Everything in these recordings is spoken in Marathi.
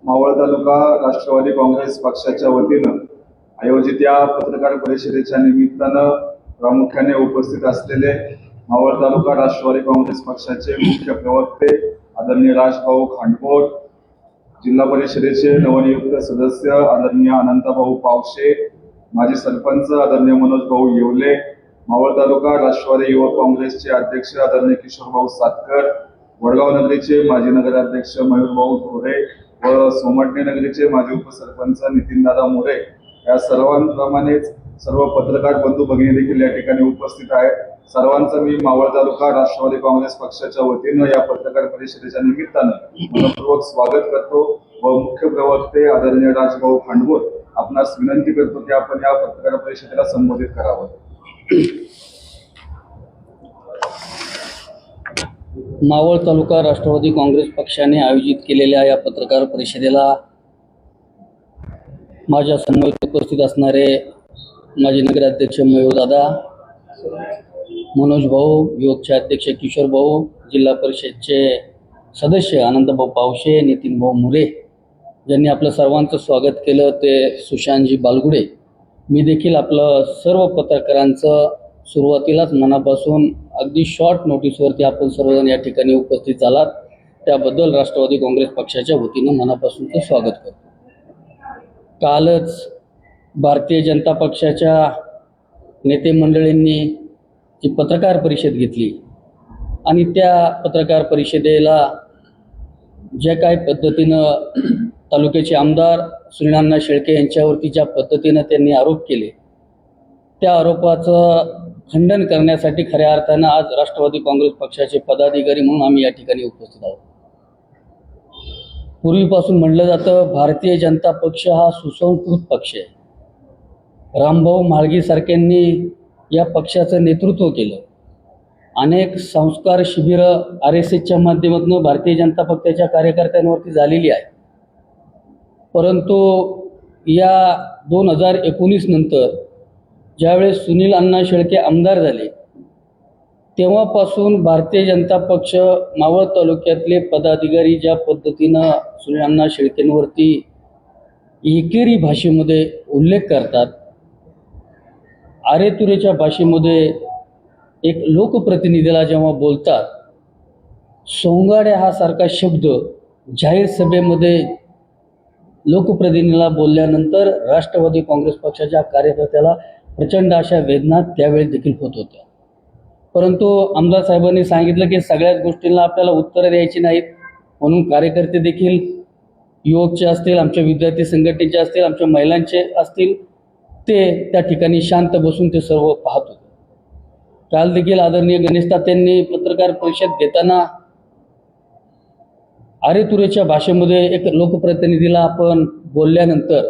मावळ तालुका राष्ट्रवादी काँग्रेस पक्षाच्या वतीनं आयोजित या पत्रकार परिषदेच्या निमित्तानं प्रामुख्याने उपस्थित असलेले मावळ तालुका राष्ट्रवादी काँग्रेस पक्षाचे मुख्य प्रवक्ते आदरणीय राजभाऊ खांडकोट, जिल्हा परिषदेचे नवनियुक्त सदस्य आदरणीय अनंतभाऊ पावशे, माजी सरपंच आदरणीय मनोज भाऊ येवले, मावळ तालुका राष्ट्रवादी युवक काँग्रेसचे अध्यक्ष आदरणीय किशोरभाऊ सातकर, वडगाव नगरीचे माजी नगराध्यक्ष मयूरभाऊ ढोरे व सोमटणे नगरीचे माजी उपसरपंच नितीनदादा मोरे या सर्वांप्रमाणेच सर्व पत्रकार बंधू भगिनी देखील या ठिकाणी उपस्थित आहेत. सर्वांचं मी मावळ तालुका राष्ट्रवादी काँग्रेस पक्षाच्या वतीनं या पत्रकार परिषदेच्या निमित्तानं मनपूर्वक स्वागत करतो व मुख्य प्रवक्ते आदरणीय राजभाऊ खांडकोट आपणास विनंती करतो की आपण या पत्रकार परिषदेला संबोधित करावं. मावळ तालुका राष्ट्रवादी काँग्रेस पक्षाने आयोजित केलेल्या या पत्रकार परिषदेला माझ्या समवेत उपस्थित असणारे माजी नगराध्यक्ष मयूरदादा, मनोज भाऊ, युवकचे अध्यक्ष किशोर भाऊ, जिल्हा परिषदचे सदस्य आनंदभाऊ पावशे, नितीन भाऊ मोरे, ज्यांनी आपलं सर्वांचं स्वागत केलं ते सुशांतजी बालगुडे. मी देखील आपलं सर्व पत्रकारांचं सुरुवातीलाच मनापासून अगदी शॉर्ट नोटीसवरती आपण सर्वजण या ठिकाणी उपस्थित झालात त्याबद्दल राष्ट्रवादी काँग्रेस पक्षाच्या वतीनं मनापासूनचं स्वागत करतो. कालच भारतीय जनता पक्षाच्या नेते मंडळींनी जी पत्रकार परिषद घेतली आणि त्या पत्रकार परिषदेला ज्या काही पद्धतीनं तालुक्याचे आमदार सुनील शेळके यांच्यावरती ज्या पद्धतीनं त्यांनी आरोप केले त्या आरोपाचं खंडन करण्यासाठी खऱ्या अर्थानं आज राष्ट्रवादी काँग्रेस पक्षाचे पदाधिकारी म्हणून आम्ही या ठिकाणी उपस्थित आहोत. पूर्वीपासून म्हटलं जातं भारतीय जनता पक्ष हा सुसंस्कृत पक्ष आहे. रामभाऊ म्हाळगीसारख्यांनी या पक्षाचं नेतृत्व केलं. अनेक संस्कार शिबिरं RSSच्या माध्यमातून भारतीय जनता पक्षाच्या कार्यकर्त्यांवरती झालेली आहे. परंतु या 2019 नंतर ज्यावेळेस सुनील अण्णा शेळके आमदार झाले तेव्हापासून भारतीय जनता पक्ष मावळ तालुक्यातले पदाधिकारी ज्या पद्धतीनं सुनील अण्णा शेळकेंवरती एकेरी भाषेमध्ये उल्लेख करतात, आरेतुरेच्या भाषेमध्ये एक लोकप्रतिनिधीला जेव्हा बोलतात, सोंगाड्या हा सारखा शब्द जाहीर सभेमध्ये लोकप्रतिनिधीला बोलल्यानंतर राष्ट्रवादी काँग्रेस पक्षाच्या कार्यकर्त्याला प्रचंड अशा वेदना त्यावेळी देखील होत होत्या. परंतु आमदार साहेबांनी सांगितलं की सगळ्याच गोष्टींना आपल्याला उत्तरं द्यायची नाहीत, म्हणून कार्यकर्ते देखील युवकचे असतील, आमच्या विद्यार्थी संघटनेचे असतील, आमच्या महिलांचे असतील, ते त्या ठिकाणी शांत बसून ते सर्व पाहत होते. काल देखील आदरणीय गणेश तात्यांनी पत्रकार परिषद घेताना आरेतुरेच्या भाषेमध्ये एक लोकप्रतिनिधीला आपण बोलल्यानंतर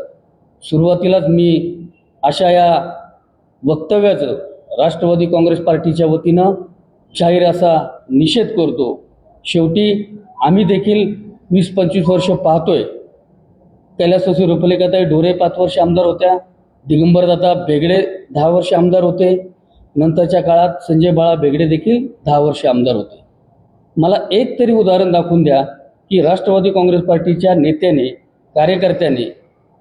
सुरुवातीलाच मी अशा या वक्तव्याचं राष्ट्रवादी काँग्रेस पार्टीच्या वतीनं जाहीर असा निषेध करतो. शेवटी आम्ही देखील 20-25 वर्ष पाहतोय. कैलासवासी रुपलेखाताई ढोरे 5 वर्ष आमदार होत्या, दिगंबरदादा बेगडे 10 वर्ष आमदार होते, नंतरच्या काळात संजय बाळा बेगडे देखील 10 वर्ष आमदार होते. मला एक तरी उदाहरण दाखवून द्या की राष्ट्रवादी काँग्रेस पार्टीच्या नेत्याने, कार्यकर्त्याने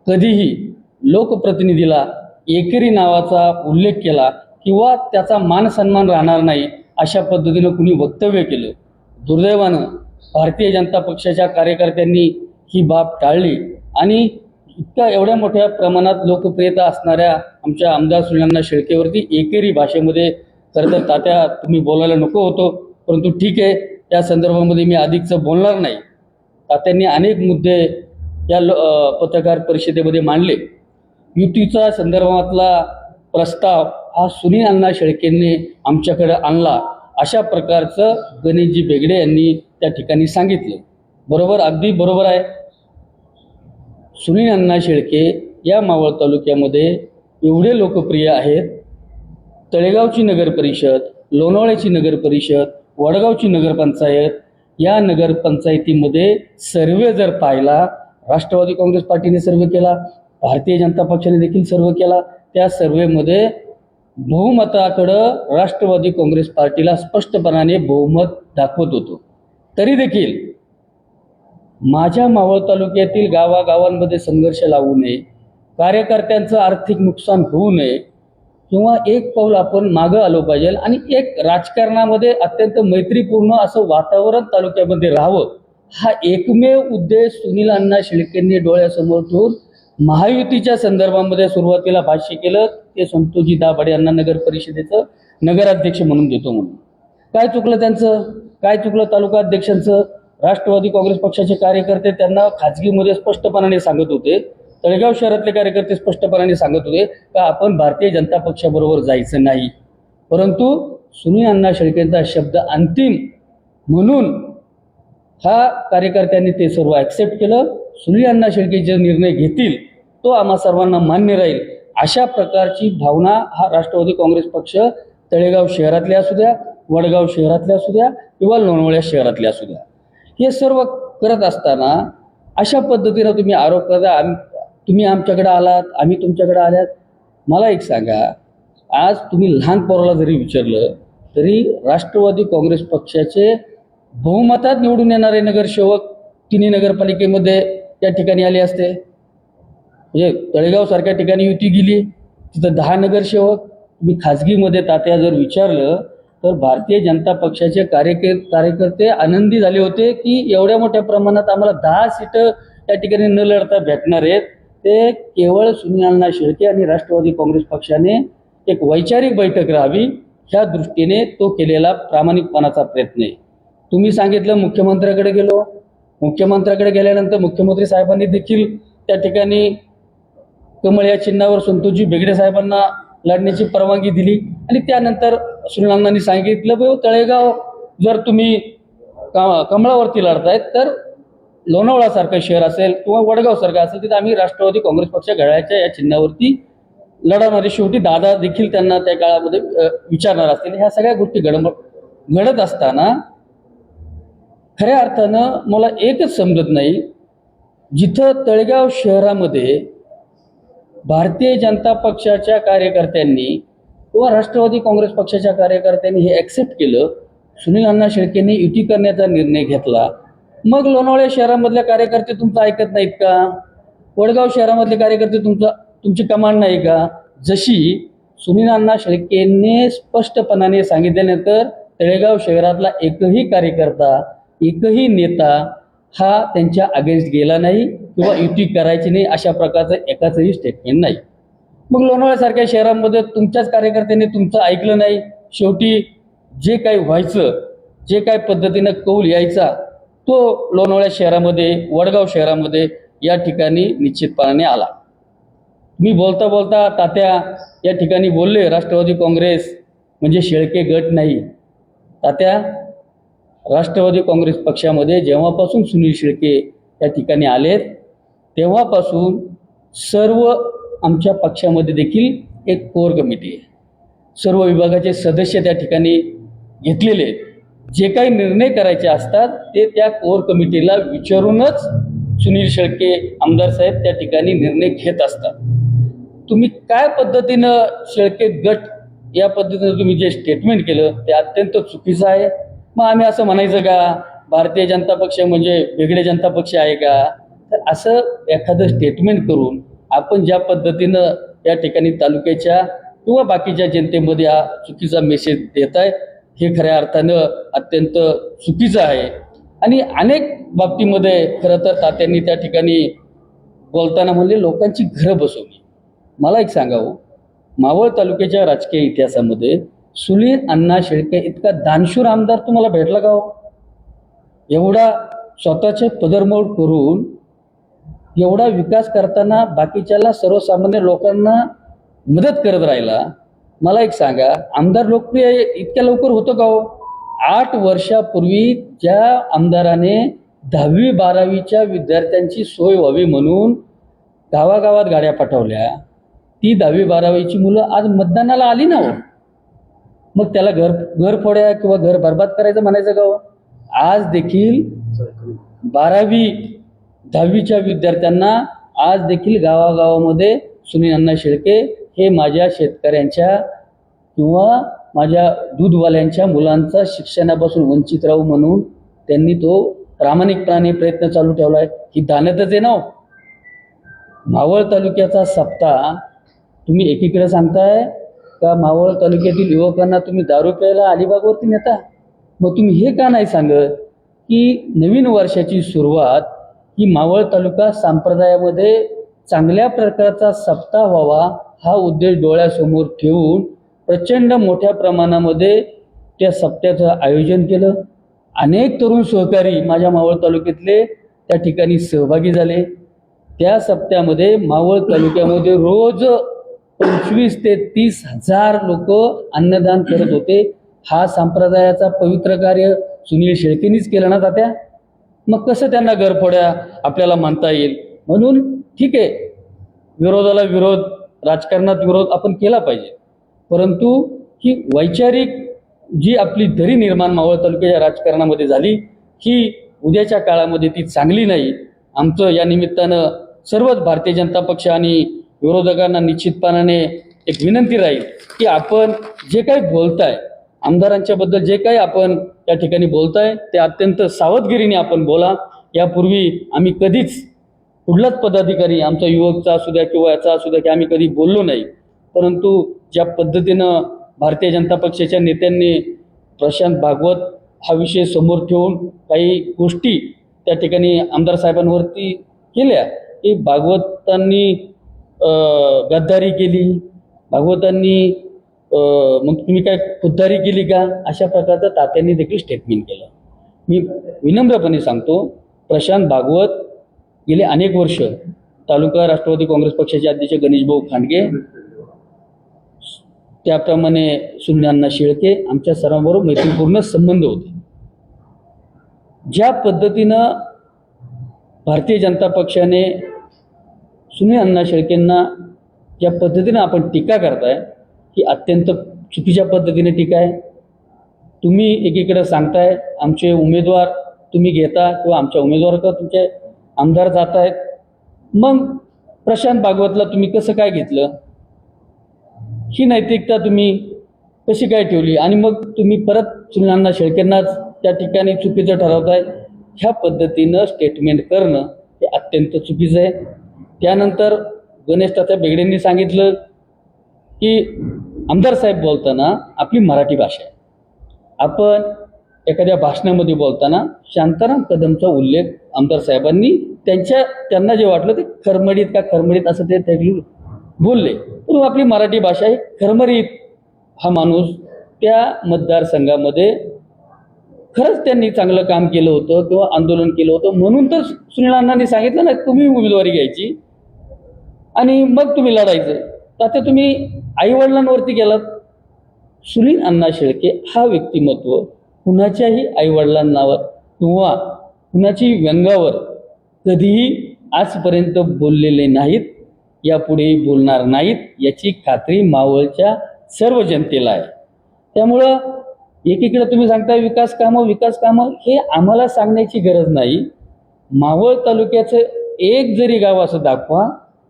कधीही लोकप्रतिनिधीला एकेरी नावाचा उल्लेख केला किंवा त्याचा मान सन्मान राहणार नाही अशा पद्धतीनं कुणी वक्तव्य केलं. दुर्दैवानं भारतीय जनता पक्षाच्या कार्यकर्त्यांनी ही बाब टाळली आणि एवढ्या मोठ्या प्रमाणात लोकप्रियता असणाऱ्या आमच्या आमदार सुनील शेळकेवरती एकेरी भाषेमध्ये खरं तर तात्या तुम्ही बोलायला नको होतो, परंतु ठीक आहे, त्या संदर्भामध्ये मी अधिकचं बोलणार नाही. तात्यांनी अनेक मुद्दे या पत्रकार परिषदेमध्ये मांडले. युतीचा संदर्भातला प्रस्ताव हा सुनील अण्णा शेळकेंनी आमच्याकडे आणला अशा प्रकारचं गणेशजी बेगडे यांनी त्या ठिकाणी सांगितलं. बरोबर, अगदी बरोबर आहे. सुनील अण्णा शेळके या मावळ तालुक्यामध्ये एवढे लोकप्रिय आहेत. तळेगावची नगर परिषद, लोणावळ्याची नगर परिषद, वडगावची नगरपंचायत, या नगरपंचायतीमध्ये सर्वे जर पाहिला, राष्ट्रवादी काँग्रेस पार्टीने सर्वे केला, भारतीय जनता पक्षाने देखील सर्वे केला, त्या सर्वेमध्ये बहुमताकडं राष्ट्रवादी काँग्रेस पार्टीला स्पष्टपणाने बहुमत दाखवत होतो. तरी देखील माझ्या मावळ तालुक्यातील गावागावांमध्ये संघर्ष लागू नये, कार्यकर्त्यांचं आर्थिक नुकसान होऊ नये, किंवा एक पाऊल आपण मागं आलो पाहिजे आणि एक राजकारणामध्ये अत्यंत मैत्रीपूर्ण असं वातावरण तालुक्यामध्ये राहावं, हा एकमेव उद्देश सुनील अण्णा शेळकेंनी डोळ्यासमोर ठेवून महायुतीच्या संदर्भामध्ये सुरुवातीला भाष्य केलं. ते संतोषजी दाभाडे यांना नगर परिषदेचं नगराध्यक्ष म्हणून देतो म्हणून. काय चुकलं त्यांचं? काय चुकलं तालुका अध्यक्षांचं? राष्ट्रवादी काँग्रेस पक्षाचे कार्यकर्ते त्यांना खाजगीमध्ये स्पष्टपणाने सांगत होते, तळेगाव शहरातले कार्यकर्ते स्पष्टपणाने सांगत होते का आपण भारतीय जनता पक्षाबरोबर जायचं नाही. परंतु सुनील अण्णा शेळकेंचा शब्द अंतिम म्हणून ह्या कार्यकर्त्यांनी ते सर्व ॲक्सेप्ट केलं. सुनील अण्णा शेळके जे निर्णय घेतील तो आम्हा सर्वांना मान्य राहील, अशा प्रकारची भावना हा राष्ट्रवादी काँग्रेस पक्ष तळेगाव शहरातले असू द्या, वडगाव शहरातले असू द्या किंवा लोणावळा शहरातले असू द्या, हे सर्व करत असताना अशा पद्धतीनं तुम्ही आरोप करता, तुम्ही आमच्याकडे आलात, आम्ही तुमच्याकडे आल्यात. मला एक सांगा, आज तुम्ही लहान पोराला जरी विचारलं तरी राष्ट्रवादी काँग्रेस पक्षाचे बहुमतात निवडून येणारे नगरसेवक तिन्ही नगरपालिकेमध्ये त्या ठिकाणी आले असते. म्हणजे तळेगावसारख्या ठिकाणी युती गेली, तिथं 10 नगरसेवक. तुम्ही खाजगीमध्ये तात्या जर विचारलं तर भारतीय जनता पक्षाचे कार्यकर्ते आनंदी झाले होते की एवढ्या मोठ्या प्रमाणात आम्हाला 10 सीटं त्या ठिकाणी न लढता भेटणार आहेत. ते केवळ सुनील अण्णा शेळके आणि राष्ट्रवादी काँग्रेस पक्षाने एक वैचारिक बैठक राहावी ह्या दृष्टीने तो केलेला प्रामाणिकपणाचा प्रयत्न आहे. तुम्ही सांगितलं मुख्यमंत्र्याकडे गेलो, मुख्यमंत्र्याकडे गेल्यानंतर मुख्यमंत्री साहेबांनी देखील त्या ठिकाणी कमळ या चिन्हावर संतोषजी बेगडे साहेबांना लढण्याची परवानगी दिली. आणि त्यानंतर सुनील अण्णांनी सांगितलं तळेगाव जर तुम्ही कमळावरती लढतायत तर लोणावळासारखं शहर असेल किंवा वडगावसारखं असेल तिथं आम्ही राष्ट्रवादी काँग्रेस पक्ष घड्याळाच्या या चिन्हावरती लढवणारे. शेवटी दादा देखील त्यांना त्या काळामध्ये विचारणार असतील. ह्या सगळ्या गोष्टी घडत असताना खऱ्या अर्थानं मला एकच समजत नाही, जिथं तळेगाव शहरामध्ये भारतीय जनता पक्षाच्या कार्यकर्त्यांनी किंवा राष्ट्रवादी काँग्रेस पक्षाच्या कार्यकर्त्यांनी हे ॲक्सेप्ट केलं, सुनील अण्णा शेळकेंनी युती करण्याचा निर्णय घेतला, मग लोणावळा शहरामधल्या कार्यकर्ते तुमचं ऐकत नाहीत का? वडगाव शहरामधले कार्यकर्ते तुमची कमांड नाही का? जशी सुनील अण्णा शेळकेंनी स्पष्टपणाने सांगितल्यानंतर तळेगाव शहरातला एकही कार्यकर्ता, एकही नेता हा त्यांच्या अगेन्स्ट गेला नाही किंवा युती करायची नाही अशा प्रकारचं एकाचंही स्टेटमेंट नाही. मग लोणावळ्यासारख्या शहरामध्ये तुमच्याच कार्यकर्त्यांनी तुमचं ऐकलं नाही. शेवटी जे काही व्हायचं, जे काही पद्धतीनं कौल यायचा तो लोणावळा शहरामध्ये, वडगाव शहरामध्ये या ठिकाणी निश्चितपणाने आला. मी बोलता बोलता तात्या या ठिकाणी बोलले राष्ट्रवादी काँग्रेस म्हणजे शेळके गट नाही. तात्या, राष्ट्रवादी काँग्रेस पक्षामध्ये जेव्हापासून सुनील शेळके या ठिकाणी आलेत तेव्हापासून सर्व आमच्या पक्षामध्ये देखील एक कोर कमिटी आहे. सर्व विभागाचे सदस्य त्या ठिकाणी घेतलेले आहेत. जे काही निर्णय करायचे असतात ते त्या कोर कमिटीला विचारूनच सुनील शेळके आमदार साहेब त्या ठिकाणी निर्णय घेत असतात. तुम्ही काय पद्धतीनं शेळके गट या पद्धतीनं तुम्ही जे स्टेटमेंट केलं ते अत्यंत चुकीचं आहे. मग आम्ही असं म्हणायचं का भारतीय जनता पक्ष म्हणजे वेगळे जनता पक्ष आहे का? तर असं एखादं स्टेटमेंट करून आपण ज्या पद्धतीनं या ठिकाणी तालुक्याच्या किंवा बाकीच्या जनतेमध्ये हा चुकीचा मेसेज देत आहे हे खऱ्या अर्थानं अत्यंत चुकीचं आहे. आणि अनेक बाबतीमध्ये खरं तर तात्यांनी त्या ठिकाणी बोलताना म्हणले लोकांची घरं बसवली. मला एक सांगावं, मावळ तालुक्याच्या राजकीय इतिहासामध्ये सुनील अण्णा शेळके इतका दानशूर आमदार तुम्हाला भेटला का हो? एवढा स्वतःचे पदरमोड करून एवढा विकास करताना बाकीच्याला सर्वसामान्य लोकांना मदत करत राहिला. मला एक सांगा, आमदार लोकप्रिय इतक्या लवकर होतं का हो? 8 वर्षापूर्वी ज्या आमदाराने 10वी 12वीच्या विद्यार्थ्यांची सोय व्हावी म्हणून गावागावात गाड्या पाठवल्या, ती 10वी 12वीची मुलं आज मतदानाला आली ना हो. मग त्याला घर फोड्या किंवा घर बरबाद करायचं म्हणायचं का हो? आज देखील 12वी 10वीच्या विद्यार्थ्यांना आज देखील गावागावामध्ये सुनील अण्णा शेळके हे माझ्या शेतकऱ्यांच्या किंवा माझ्या दूधवाल्यांच्या मुलांचा शिक्षणापासून वंचित राहू म्हणून त्यांनी तो प्रामाणिकपणाने प्रयत्न चालू ठेवला आहे ही दानतच आहे ना हो. मावळ तालुक्याचा सप्ताह तुम्ही एकीकडे सांगताय का मावळ तालुक्यातील युवकांना तुम्ही दारू प्यायला अलिबागवरती नेता. मग तुम्ही हे का नाही सांगत की नवीन वर्षाची सुरुवात ही मावळ तालुका संप्रदायामध्ये चांगल्या प्रकारचा सप्ताह व्हावा हा उद्देश डोळ्यासमोर ठेवून प्रचंड मोठ्या प्रमाणामध्ये त्या सप्त्याचं आयोजन केलं. अनेक तरुण सहकारी माझ्या मावळ तालुक्यातले त्या ठिकाणी सहभागी झाले. त्या सप्त्यामध्ये मावळ तालुक्यामध्ये रोज 25 ते 30 हजार लोक अन्नदान करत होते. हा संप्रदायाचा पवित्र कार्य सुनील शेळकेंनीच केलं ना तात्या. मग कसं त्यांना गरफोड्या आपल्याला म्हणता येईल. म्हणून ठीक आहे, विरोधाला विरोध, राजकारणात विरोध आपण केला पाहिजे, परंतु ही वैचारिक जी आपली दरी निर्माण मावळ तालुक्याच्या राजकारणामध्ये झाली ही उद्याच्या काळामध्ये ती चांगली नाही. आमचं या निमित्तानं सर्वच भारतीय जनता पक्ष आणि विरोधकांना निश्चितपणाने एक विनंती राहील की आपण जे काही बोलताय, आमदारांच्याबद्दल जे काही आपण त्या ठिकाणी बोलताय ते अत्यंत सावधगिरीने आपण बोला. यापूर्वी आम्ही कधीच कुठलाच पदाधिकारी आमचा युवकचा असू द्या किंवा याचा असू द्या की आम्ही कधी बोललो नाही, परंतु ज्या पद्धतीनं भारतीय जनता पक्षाच्या नेत्यांनी प्रशांत भागवत हा विषय समोर ठेवून काही गोष्टी त्या ठिकाणी आमदार साहेबांवरती केल्या की भागवतांनी गद्दारी केली, भागवतांनी मग तुम्ही काय खुद्दारी केली का, अशा प्रकारचं तात्यांनी देखील स्टेटमेंट केलं. मी विनम्रपणे सांगतो, प्रशांत भागवत गेले अनेक वर्ष तालुका राष्ट्रवादी काँग्रेस पक्षाचे अध्यक्ष गणेशभाऊ खांडगे, त्याप्रमाणे सुनील शेळके आमच्या सर्वांबरोबर मैत्रीपूर्ण संबंध होते. ज्या पद्धतीनं भारतीय जनता पक्षाने सुनील शेळकेंना ज्या पद्धतीनं आपण टीका करताय ही अत्यंत चुकीच्या पद्धतीने टीका आहे. तुम्ही एकीकडे सांगताय आमचे उमेदवार तुम्ही घेता किंवा आमच्या उमेदवाराकडे तुमचे आमदार जात आहेत, मग प्रशांत भागवतला तुम्ही कसं काय घेतलं, ही नैतिकता तुम्ही कशी काय ठेवली आणि मग तुम्ही परत सुनील शेळकेंनाच त्या ठिकाणी चुकीचं ठरवताय. ह्या पद्धतीनं स्टेटमेंट करणं हे अत्यंत चुकीचं आहे. त्यानंतर गणेश तात्या बेगडेंनी सांगितलं की आमदार साहेब बोलताना आपली मराठी भाषा आहे, आपण एखाद्या भाषणामध्ये बोलताना शांताराम कदमचा उल्लेख आमदार साहेबांनी त्यांना जे वाटलं ते खरमडीत असं ते बोलले, पण आपली मराठी भाषा ही खरमरीत. हा माणूस त्या मतदारसंघामध्ये खरंच त्यांनी चांगलं काम केलं होतं किंवा आंदोलन केलं होतं, म्हणून तर सुनील अण्णांनी सांगितलं ना तुम्ही उमेदवारी घ्यायची आणि मग तुम्ही लढायचं. तर आता तुम्ही आईवडिलांवरती गेलात. सुनील अण्णा शेळके हा व्यक्तिमत्व कुणाच्याही आईवडिलांनावर किंवा कुणाची व्यंगावर कधीही आजपर्यंत बोललेले नाहीत, यापुढेही बोलणार नाहीत, याची खात्री मावळच्या सर्व जनतेला आहे. त्यामुळं एकीकडे तुम्ही सांगता विकास कामं हे आम्हाला सांगण्याची गरज नाही. मावळ तालुक्याचं एक जरी गाव असं दाखवा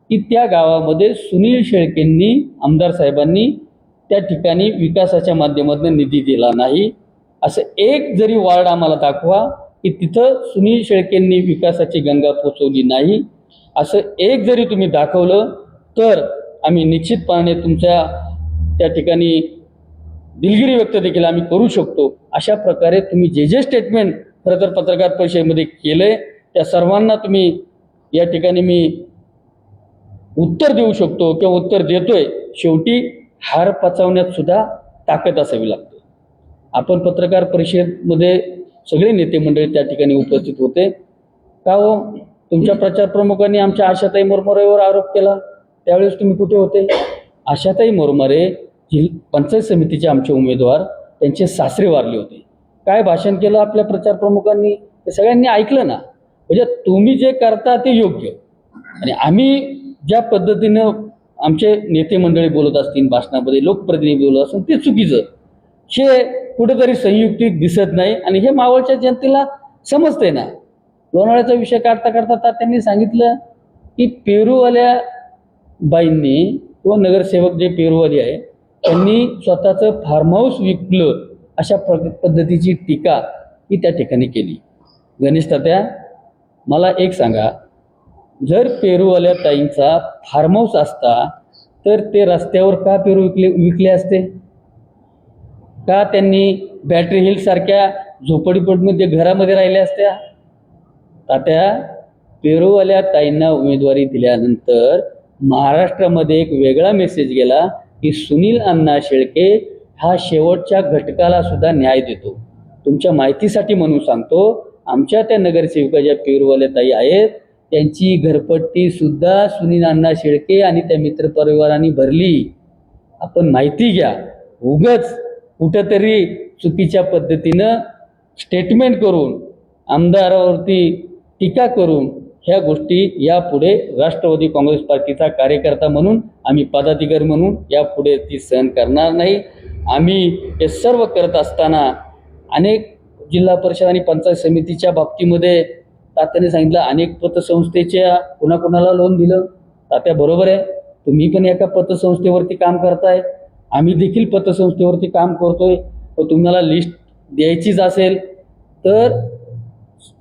की त्या गावामध्ये सुनील शेळकेंनी आमदार साहेबांनी त्या ठिकाणी विकासाच्या माध्यमातून निधी दिला नाही, असं एक जरी वार्ड आम्हाला दाखवा की तिथं सुनील शेळकेंनी विकासाची गंगा पोचवली नाही, असं एक जरी तुम्ही दाखवलं तर आम्ही निश्चितपणे तुमच्या त्या ठिकाणी दिलगिरी व्यक्त देखील आम्ही करू शकतो. अशा प्रकारे तुम्ही जे स्टेटमेंट खरं तर पत्रकार परिषदेमध्ये केलंय त्या सर्वांना तुम्ही या ठिकाणी मी उत्तर देऊ शकतो किंवा उत्तर देतोय. शेवटी हार पचवण्यात सुद्धा ताकद असावी लागते. आपण पत्रकार परिषदेमध्ये सगळे नेते मंडळी त्या ठिकाणी उपस्थित होते का हो, तुमच्या प्रचार प्रमुखांनी आमच्या आशाताई मोरमारेवर आरोप केला, त्यावेळेस तुम्ही कुठे होते? आशाताई मोरमारे पंचायत समितीचे आमचे उमेदवार, त्यांचे सासरे वारले होते. काय भाषण केलं आपल्या प्रचार प्रमुखांनी ते सगळ्यांनी ऐकलं ना. म्हणजे तुम्ही जे करता ते योग्य आणि आम्ही ज्या पद्धतीनं आमचे नेते मंडळी बोलत असतील भाषणामध्ये, लोकप्रतिनिधी बोलत असतील ते चुकीचं, हे कुठेतरी संयुक्तिक दिसत नाही आणि हे मावळच्या जनतेला समजतंय ना. लोणावळ्याचा विषय काढता त्यांनी सांगितलं की पेरूवाल्या बाईंनी किंवा नगरसेवक जे पेरूवाली आहे त्यांनी स्वतःचं फार्म हाऊस विकलं, अशा पद्धतीची टीका ही त्या ठिकाणी केली. गणेश तात्या, मला एक सांगा, जर पेरूवाल्या ताईंचा फार्म हाऊस असता तर ते रस्त्यावर का पेरू विकले असते? का त्यांनी बॅटरी हिल सारख्या झोपडीपट्टीमध्ये घरामध्ये राहिल्या असत्या? तात्या, पेरूवाल्या ताईंना उमेदवारी दिल्यानंतर महाराष्ट्रामध्ये एक वेगळा मेसेज गेला की सुनील अण्णा शेळके हा शेवटच्या घटकाला सुद्धा न्याय देतो. तुमच्या माहितीसाठी म्हणून सांगतो, आमच्या त्या नगरसेविका ज्या पेरूवाल्या ताई आहेत त्यांची घरपट्टी सुद्धा सुनील अण्णा शेळके आणि त्या मित्रपरिवारांनी भरली. आपण माहिती घ्या. उगाच कुठंतरी चुकीच्या पद्धतीनं स्टेटमेंट करून आमदारावरती टीका करून ह्या गोष्टी यापुढे राष्ट्रवादी काँग्रेस पार्टीचा कार्यकर्ता म्हणून, आम्ही पदाधिकारी म्हणून यापुढे ती सहन करणार नाही. आम्ही हे सर्व करत असताना अनेक जिल्हा परिषद आणि पंचायत समितीच्या बाबतीमध्ये तात्याने सांगितलं अनेक पतसंस्थेच्या कुणाकुणाला लोन दिलं. तात्या, बरोबर आहे, तुम्ही पण एका पतसंस्थेवरती काम करताय, आम्ही देखील पतसंस्थेवरती काम करतोय. तुम्हाला लिस्ट द्यायचीच असेल तर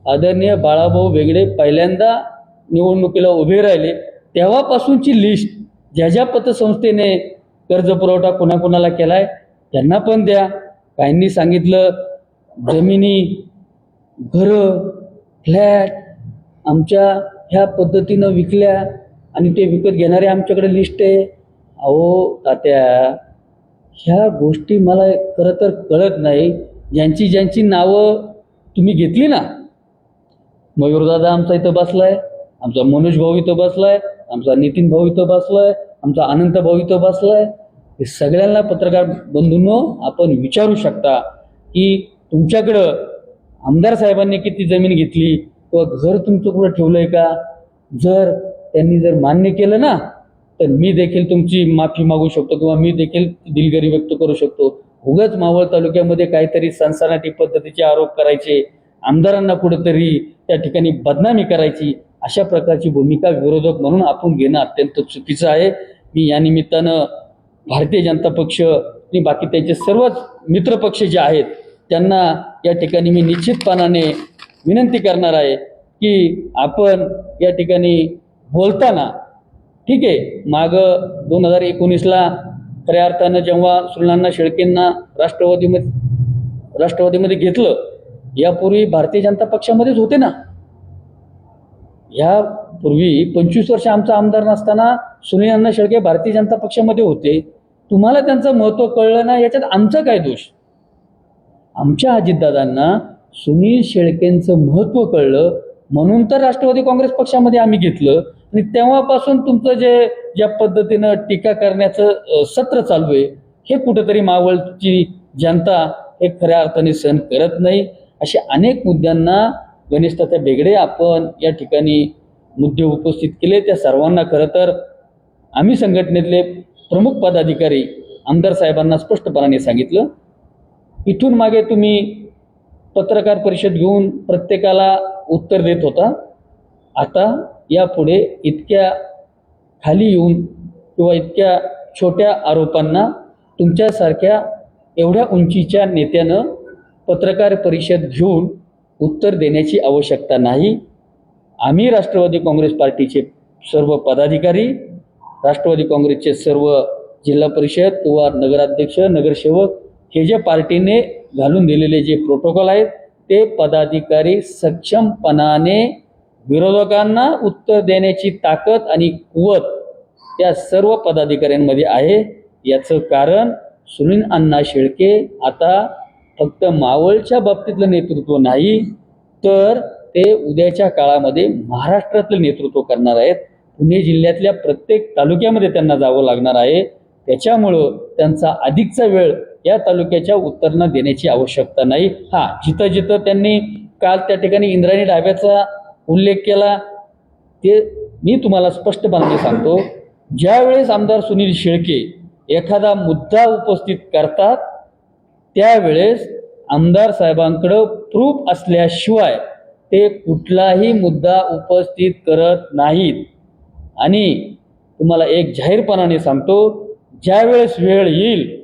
आदरणीय बाळाभाऊ वेगळे पहिल्यांदा निवडणुकीला उभे राहिले तेव्हापासूनची लिस्ट ज्या ज्या पतसंस्थेने कर्ज पुरवठा कुणाकुणाला केलाय त्यांना पण द्या. काहींनी सांगितलं जमिनी, घरं, फ्लॅट आमच्या ह्या पद्धतीनं विकल्या आणि ते विकत घेणारे आमच्याकडे लिस्ट आहे. अहो तात्या, ह्या गोष्टी मला खरं तर कळत नाही. ज्यांची ज्यांची नावं तुम्ही घेतली ना, मयूरदादा आमचा इथं बसलाय, आमचा मनोज भाऊ इथं बसलाय, आमचा नितीन भाऊ इथं बसलाय, आमचा अनंत भाऊ इथं बसलाय, हे सगळ्यांना पत्रकार बंधूंनो आपण विचारू शकता की तुमच्याकडं आमदार साहेबांनी किती जमीन घेतली किंवा घर तुमचं कुठं ठेवलंय का? जर त्यांनी जर मान्य केलं ना तर मी देखील तुमची माफी मागू शकतो किंवा मी देखील दिलगिरी व्यक्त करू शकतो. उगाच मावळ तालुक्यामध्ये काहीतरी सनसनाटी पद्धतीचे आरोप करायचे, आमदारांना कुठेतरी त्या ठिकाणी बदनामी करायची, अशा प्रकारची भूमिका विरोधक म्हणून आपण घेणं अत्यंत चुकीचं आहे. मी या निमित्तानं भारतीय जनता पक्ष आणि बाकी त्यांचे सर्वच मित्रपक्ष जे आहेत त्यांना या ठिकाणी मी निश्चितपणाने विनंती करणार आहे की आपण या ठिकाणी बोलताना, ठीक आहे, मागं 2019ला खऱ्या अर्थानं जेव्हा सुनील शेळकेंना राष्ट्रवादीमध्ये घेतलं, यापूर्वी भारतीय जनता पक्षामध्येच होते ना. यापूर्वी 25 वर्ष आमचा आमदार नसताना सुनील शेळके भारतीय जनता पक्षामध्ये होते. तुम्हाला त्यांचं महत्त्व कळलं ना, याच्यात आमचा काय दोष? आमच्या अजितदादांना सुनील शेळकेंचं महत्त्व कळलं म्हणून तर राष्ट्रवादी काँग्रेस पक्षामध्ये आम्ही घेतलं आणि तेव्हापासून तुमचं ज्या पद्धतीनं टीका करण्याचं सत्र चालू आहे हे कुठंतरी मावळची जनता हे खऱ्या अर्थाने सहन करत नाही. असे अनेक मुद्द्यांना गणेश तात्या बेगडे आपण या ठिकाणी मुद्दे उपस्थित केले. त्या सर्वांना खरं तर आम्ही संघटनेतले प्रमुख पदाधिकारी आमदार साहेबांना स्पष्टपणाने सांगितलं, इथून मागे तुम्ही पत्रकार परिषद घेऊन प्रत्येकाला उत्तर देत होता, आता यापुढे इतक्या खाली येऊन किंवा इतक्या छोट्या आरोपांना तुमच्यासारख्या एवढ्या उंचीच्या नेत्यानं पत्रकार परिषद घेऊन उत्तर देण्याची आवश्यकता नाही. आम्ही राष्ट्रवादी काँग्रेस पार्टीचे सर्व पदाधिकारी, राष्ट्रवादी काँग्रेसचे सर्व जिल्हा परिषद किंवा नगराध्यक्ष, नगरसेवक हे जे पार्टीने घालून दिलेले जे प्रोटोकॉल आहेत ते पदाधिकारी सक्षमपणाने विरोधकांना उत्तर देण्याची ताकद आणि कुवत त्या सर्व पदाधिकाऱ्यांमध्ये आहे. याचं कारण सुनील अण्णा शेळके आता फक्त मावळच्या बाबतीतलं नेतृत्व नाही तर ते उद्याच्या काळामध्ये महाराष्ट्रातलं नेतृत्व करणार आहेत. पुणे जिल्ह्यातल्या प्रत्येक तालुक्यामध्ये त्यांना जावं लागणार आहे. त्याच्यामुळं त्यांचा अधिकचा वेळ या तालुक्याच्या उत्तरांना देण्याची आवश्यकता नाही. जिथं जिथं त्यांनी काल त्या ठिकाणी इंद्रायणी ढाब्याचा उल्लेख केला ते मी तुम्हाला स्पष्टपणे सांगतो, ज्यावेळेस आमदार सुनील शेळके एखादा मुद्दा उपस्थित करतात त्यावेळेस आमदार साहेबांकडं प्रूफ असल्याशिवाय ते कुठलाही मुद्दा उपस्थित करत नाहीत. आणि तुम्हाला एक जाहीरपणाने सांगतो, ज्यावेळेस वेळ येईल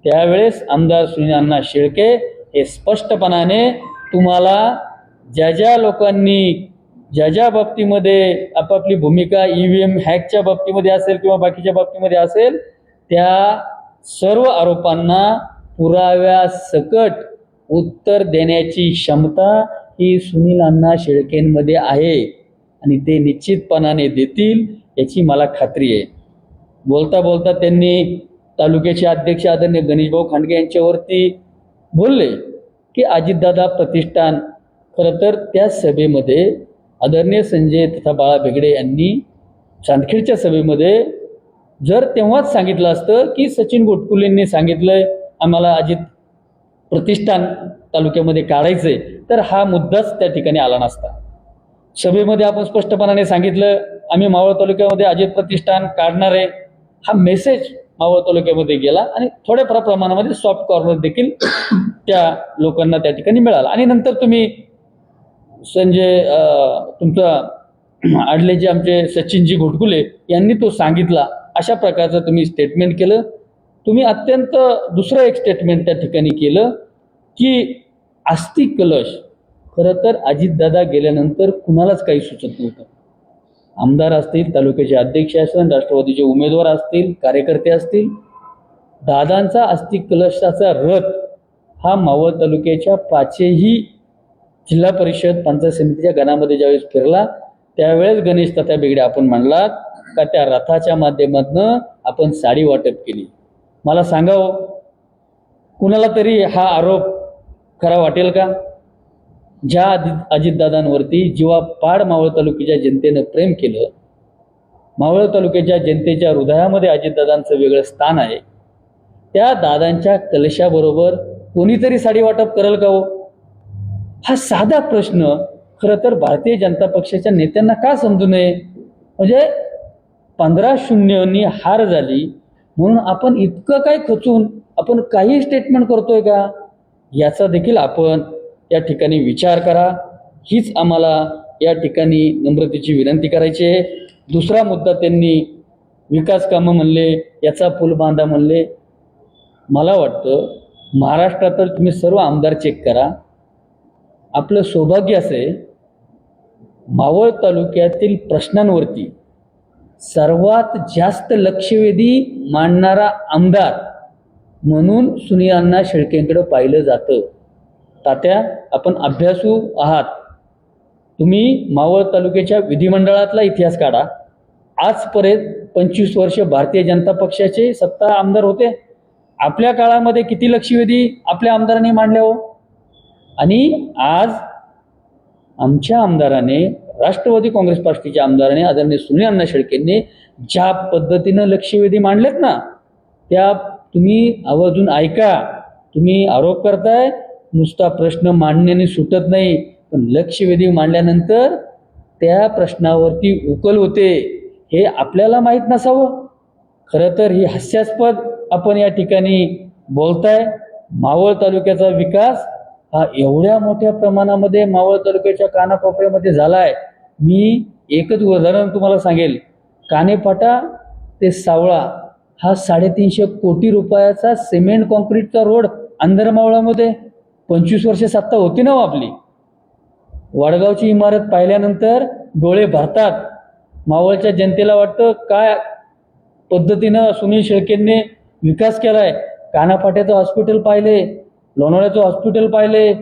त्यावेळेस आमदार सुनील अण्णा शेळके हे स्पष्टपणाने तुम्हाला ज्या ज्या लोकांनी ज्या ज्या बाबतीमध्ये आपापली भूमिका EVM हॅकच्या बाबतीमध्ये असेल किंवा बाकीच्या बाबतीमध्ये असेल, त्या सर्व आरोपांना पुराव्यासकट उत्तर देण्याची क्षमता ही सुनील अण्णा शेळकेंमध्ये आहे आणि ते निश्चितपणाने देतील याची मला खात्री आहे. बोलता बोलता त्यांनी तालुक्याचे अध्यक्ष आदरणीय गणेशभाऊ खांडगे यांच्यावरती बोलले की अजितदादा प्रतिष्ठान, खरं तर त्या सभेमध्ये आदरणीय संजय तथा बाळा बेगडे यांनी चांदखेडच्या सभेमध्ये जर तेव्हाच सांगितलं असतं की सचिन गोटकुलेंनी सांगितलंय आम्हाला अजित प्रतिष्ठान तालुक्यामध्ये काढायचंय, तर हा मुद्दाच त्या ठिकाणी आला नसता. सभेमध्ये आपण स्पष्टपणाने सांगितलं आम्ही मावळ तालुक्यामध्ये अजित प्रतिष्ठान काढणार आहे, हा मेसेज मावळ तालुक्यामध्ये गेला आणि थोड्या प्रमाणामध्ये सॉफ्ट कॉर्नर देखील त्या लोकांना त्या ठिकाणी मिळाला. आणि नंतर तुम्ही संजय तुमचा आडलेचे आमचे सचिनजी घोटकुले यांनी तो सांगितला, अशा प्रकारचं तुम्ही स्टेटमेंट केलं. तुम्ही अत्यंत दुसरं एक स्टेटमेंट त्या ठिकाणी केलं की आस्तिक कलश, खरं तर अजितदादा गेल्यानंतर कुणालाच काही सुचत नव्हतं. आमदार असतील, तालुक्याचे अध्यक्ष असतील, राष्ट्रवादीचे उमेदवार असतील, कार्यकर्ते असतील, दादांचा आस्तिक कलशाचा रथ हा मावळ तालुक्याच्या 5ही जिल्हा परिषद पंचायत समितीच्या गणामध्ये ज्यावेळेस फिरला त्यावेळेस गणेश तथा बेगडे आपण म्हणलात का त्या रथाच्या माध्यमातून आपण साडी वाटप केली. मला सांगावं, कुणाला तरी हा आरोप खरा वाटेल का? ज्या अजितदादांवरती जीवापाड मावळ तालुक्याच्या जनतेनं प्रेम केलं, मावळ तालुक्याच्या जनतेच्या हृदयामध्ये अजितदादांचं वेगळं स्थान आहे, त्या दादांच्या कलशाबरोबर कोणीतरी साडी वाटप करेल का हो? हा साधा प्रश्न खरं तर भारतीय जनता पक्षाच्या नेत्यांना का समजू नये? म्हणजे 15-0 हार झाली म्हणून आपण इतकं काय खचून आपण काही स्टेटमेंट करतोय का? याचा देखील आपण या ठिकाणी विचार करा. हीच आम्हाला या ठिकाणी नम्रतेची विनंती करायची आहे. दुसरा मुद्दा त्यांनी विकास कामं म्हणले, याचा पूल बांधा म्हणले. मला वाटतं महाराष्ट्रात तुम्ही सर्व आमदार चेक करा, आपलं सौभाग्य असे मावळ तालुक्यातील प्रश्नांवरती सर्वात जास्त लक्षवेधी मांडणारा आमदार म्हणून सुनील अण्णा शेळकेंकडे पाहिलं जातं. तात्या, आपण अभ्यासू आहात. तुम्ही मावळ तालुक्याच्या विधिमंडळातला इतिहास काढा. आजपर्यंत 25 वर्ष भारतीय जनता पक्षाचे सत्ता आमदार होते. आपल्या काळामध्ये किती लक्षवेधी आपल्या आमदारांनी मांडले हो? आणि आज आमच्या आमदाराने, राष्ट्रवादी काँग्रेस पार्टीच्या आमदाराने, आदरणीय सुनील अण्णा शेळकेंनी ज्या पद्धतीनं लक्षवेधी मांडलेत ना, त्या तुम्ही आवर्जून ऐका. तुम्ही आरोप करताय नुसता प्रश्न मांडण्याने सुटत नाही, पण लक्षवेधी मांडल्यानंतर त्या प्रश्नावरती उकल होते हे आपल्याला माहीत नसावं. खरं तर ही हास्यास्पद आपण या ठिकाणी बोलताय. मावळ तालुक्याचा विकास हा एवढ्या मोठ्या प्रमाणामध्ये मावळ तालुक्याच्या कानाकोपऱ्यामध्ये झाला आहे. मी एकच उदाहरण तुम्हाला सांगेल. कानेफाटा ते सावळा हा 350 कोटी रुपयाचा सिमेंट कॉन्क्रीटचा रोड अंदरमावळामध्ये 25 वर्ष सत्ता होती ना आपली. वडगावची इमारत पाहिल्यानंतर डोळे भरतात. मावळच्या जनतेला वाटतं काय पद्धतीनं सुनील शेळकेंनी विकास केलाय. कानाफाट्याचं हॉस्पिटल पाहिले, लोणावळ्याचं हॉस्पिटल पाहिले,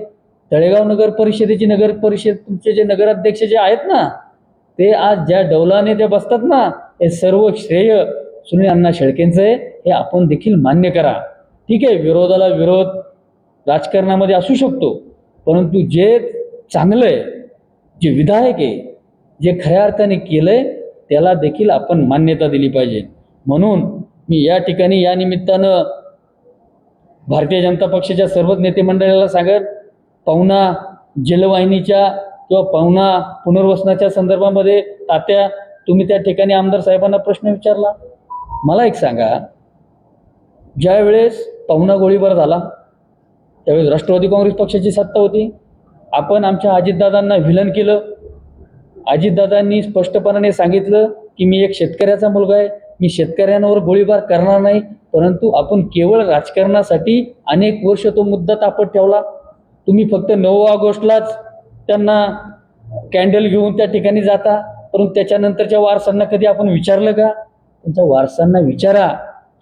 तळेगाव नगर परिषदेची नगर परिषद तुमचे जे नगराध्यक्ष जे आहेत ना, ते आज ज्या डौलाने ते बसतात ना, हे सर्व श्रेय सुनील अण्णा शेळकेंचं आहे. हे आपण देखील मान्य करा. ठीक आहे, विरोधाला विरोध राजकारणामध्ये असू शकतो, परंतु जे चांगलं आहे, जे विधायक आहे, जे खऱ्या अर्थाने केलंय त्याला देखील आपण मान्यता दिली पाहिजे. म्हणून मी या ठिकाणी या निमित्तानं भारतीय जनता पक्षाच्या सर्वच नेते मंडळाला सांगत, पवना जलवाहिनीच्या किंवा पवना पुनर्वसनाच्या संदर्भामध्ये तात्या तुम्ही त्या ठिकाणी आमदार साहेबांना प्रश्न विचारला. मला एक सांगा, ज्या वेळेस पवना गोळीबार झाला त्यावेळेस राष्ट्रवादी काँग्रेस पक्षाची सत्ता होती. आपण आमच्या अजितदादांना विलन केलं. अजितदादांनी स्पष्टपणाने सांगितलं की मी एक शेतकऱ्याचा मुलगा आहे, मी शेतकऱ्यांवर गोळीबार करणार नाही. परंतु आपण केवळ राजकारणासाठी अनेक वर्ष तो मुद्दा तापत ठेवला. तुम्ही फक्त 9 ऑगस्टलाच त्यांना कॅन्डल घेऊन त्या ठिकाणी जाता, परंतु त्याच्यानंतरच्या वारसांना कधी आपण विचारलं का? त्यांच्या वारसांना विचारा,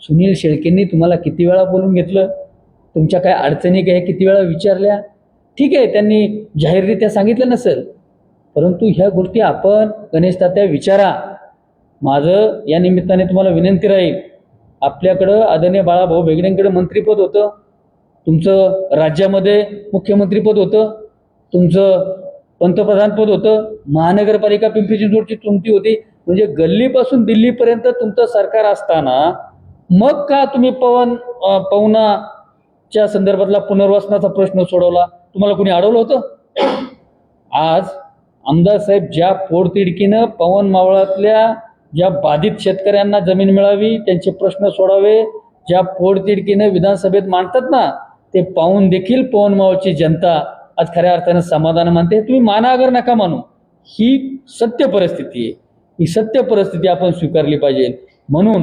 सुनील शेळकेंनी तुम्हाला किती वेळा बोलून घेतलं, तुमच्या काय अडचणी काय किती वेळा विचारल्या. ठीक आहे, त्यांनी जाहीररित्या सांगितलं नसेल, परंतु ह्या गोष्टी आपण गणेश तात्या विचारा. माझं या निमित्ताने तुम्हाला विनंती राहील, आपल्याकडं आदरणीय बाळाभाऊ बेगडेंकडे मंत्रिपद होतं, तुमचं राज्यामध्ये मुख्यमंत्रीपद होतं, तुमचं पंतप्रधानपद होतं, महानगरपालिका पिंपरी चिंचवडची तुमची होती, म्हणजे गल्लीपासून दिल्लीपर्यंत तुमचं सरकार असताना मग का तुम्ही पवनाच्या संदर्भातला पुनर्वसनाचा प्रश्न सोडवला? तुम्हाला कोणी अडवलं होतं? आज आमदार साहेब ज्या पोटतिडकीनं पवन मावळातल्या ज्या बाधित शेतकऱ्यांना जमीन मिळावी, त्यांचे प्रश्न सोडावे, ज्या पोटतिडकीनं विधानसभेत मांडतात ना, ते पाहून देखील पवन मावळची जनता आज खऱ्या अर्थानं समाधान मानते. तुम्ही माना अगर नका मानू, ही सत्य परिस्थिती आहे. ही सत्य परिस्थिती आपण स्वीकारली पाहिजे. म्हणून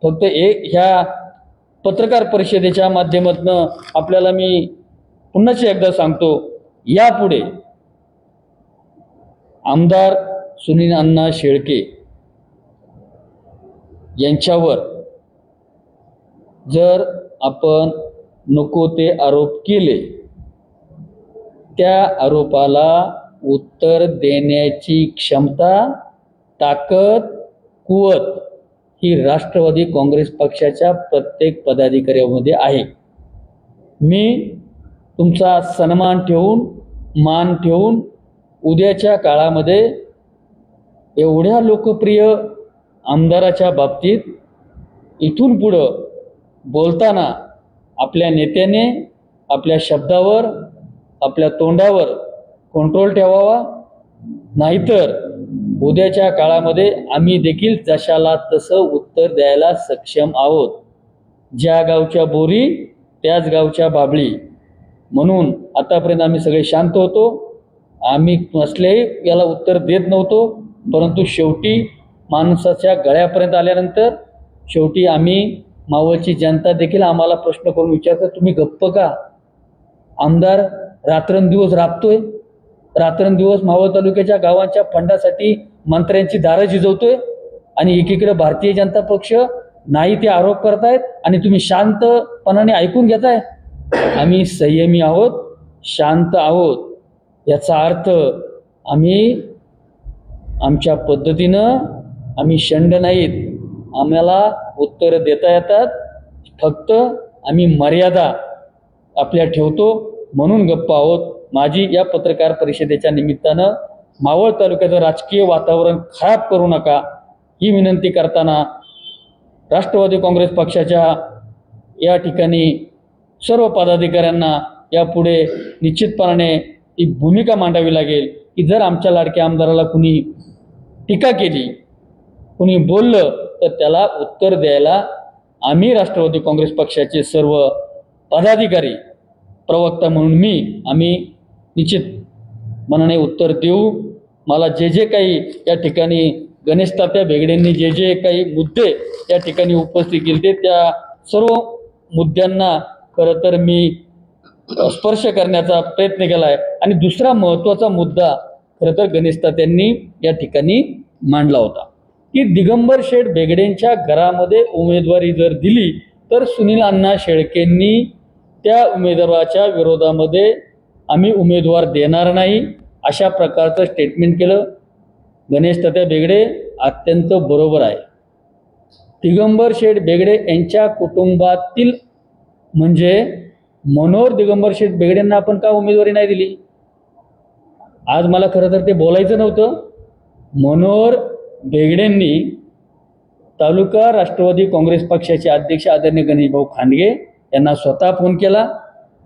फक्त ह्या पत्रकार परिषदेच्या माध्यमातून आपल्याला मी पुन्हा एकदा सांगतो, यापुढे आमदार सुनील अण्णा शेळके यांच्यावर जर आपण नको ते आरोप केले, त्या आरोपाला उत्तर देण्याची क्षमता, ताकद, कुवत ही राष्ट्रवादी काँग्रेस पक्षाच्या प्रत्येक पदाधिकाऱ्यामध्ये आहे. मी तुमचा सन्मान ठेवून, मान ठेवून उद्याच्या काळामध्ये एवढ्या लोकप्रिय आमदाराच्या बाबतीत इथून पुढं बोलताना आपल्या नेत्याने आपल्या शब्दावर, आपल्या तोंडावर कंट्रोल ठेवावा. नाहीतर उद्याच्या काळामध्ये आम्ही देखील जशाला तसं उत्तर द्यायला सक्षम आहोत. ज्या गावच्या बोरी त्याच गावच्या बाबळी. म्हणून आतापर्यंत आम्ही सगळे शांत होतो, आम्ही कसल्याही याला उत्तर देत नव्हतो, परंतु शेवटी माणसाच्या गळ्यापर्यंत आल्यानंतर शेवटी आम्ही मावळची जनता देखील आम्हाला प्रश्न करून विचारतात, तुम्ही गप्प का? आमदार रात्रंदिवस राबतोय, रात्रंदिवस मावळ तालुक्याच्या गावांच्या फंडासाठी मंत्र्यांची दारं झिजवतोय, आणि एकीकडे भारतीय जनता पक्ष नाही ते आरोप करतायत आणि तुम्ही शांतपणाने ऐकून घेताय. आम्ही संयमी आहोत, शांत आहोत. याचा अर्थ आम्ही आमच्या पद्धतीनं, आम्ही शंड नाहीत, आम्हाला उत्तर देता येतात. फक्त आम्ही मर्यादा आपल्या ठेवतो म्हणून गप्प आहोत. माझी या पत्रकार परिषदेच्या निमित्तानं मावळ तालुक्याचं राजकीय वातावरण खराब करू नका ही विनंती करताना, राष्ट्रवादी काँग्रेस पक्षाच्या या ठिकाणी सर्व पदाधिकाऱ्यांना यापुढे निश्चितपणाने ती भूमिका मांडावी लागेल की जर आमच्या लाडक्या आमदाराला कुणी टीका केली, कुणी बोललं, तर त्याला उत्तर द्यायला आम्ही राष्ट्रवादी काँग्रेस पक्षाचे सर्व पदाधिकारी, प्रवक्ता म्हणून आम्ही निश्चित मनाने उत्तर देऊ. मला जे जे काही या ठिकाणी गणेश तात्या बेगडेंनी जे जे काही मुद्दे या ठिकाणी उपस्थित केले त्या सर्व मुद्द्यांना खरं तर मी स्पर्श करण्याचा प्रयत्न केला आहे. आणि दुसरा महत्त्वाचा मुद्दा खरं तर गणेश तात्यांनी या ठिकाणी मांडला होता की दिगंबर शेठ बेगडेंच्या घरामध्ये उमेदवारी जर दिली तर सुनील अण्णा शेळकेंनी त्या उमेदवाराच्या विरोधामध्ये आम्ही उमेदवार देणार नाही, अशा प्रकारचं स्टेटमेंट केलं. गणेश तात्या बेगडे अत्यंत बरोबर आहे. दिगंबर शेठ बेगडे यांच्या कुटुंबातील म्हणजे मनोहर दिगंबर शेठ बेगडेंना आपण का उमेदवारी नाही दिली? आज मला खरं तर ते बोलायचं नव्हतं. मनोहर बेगडेंनी तालुका राष्ट्रवादी काँग्रेस पक्षाचे अध्यक्ष आदरणीय गणेशभाऊ खांडगे यांना स्वतः फोन केला.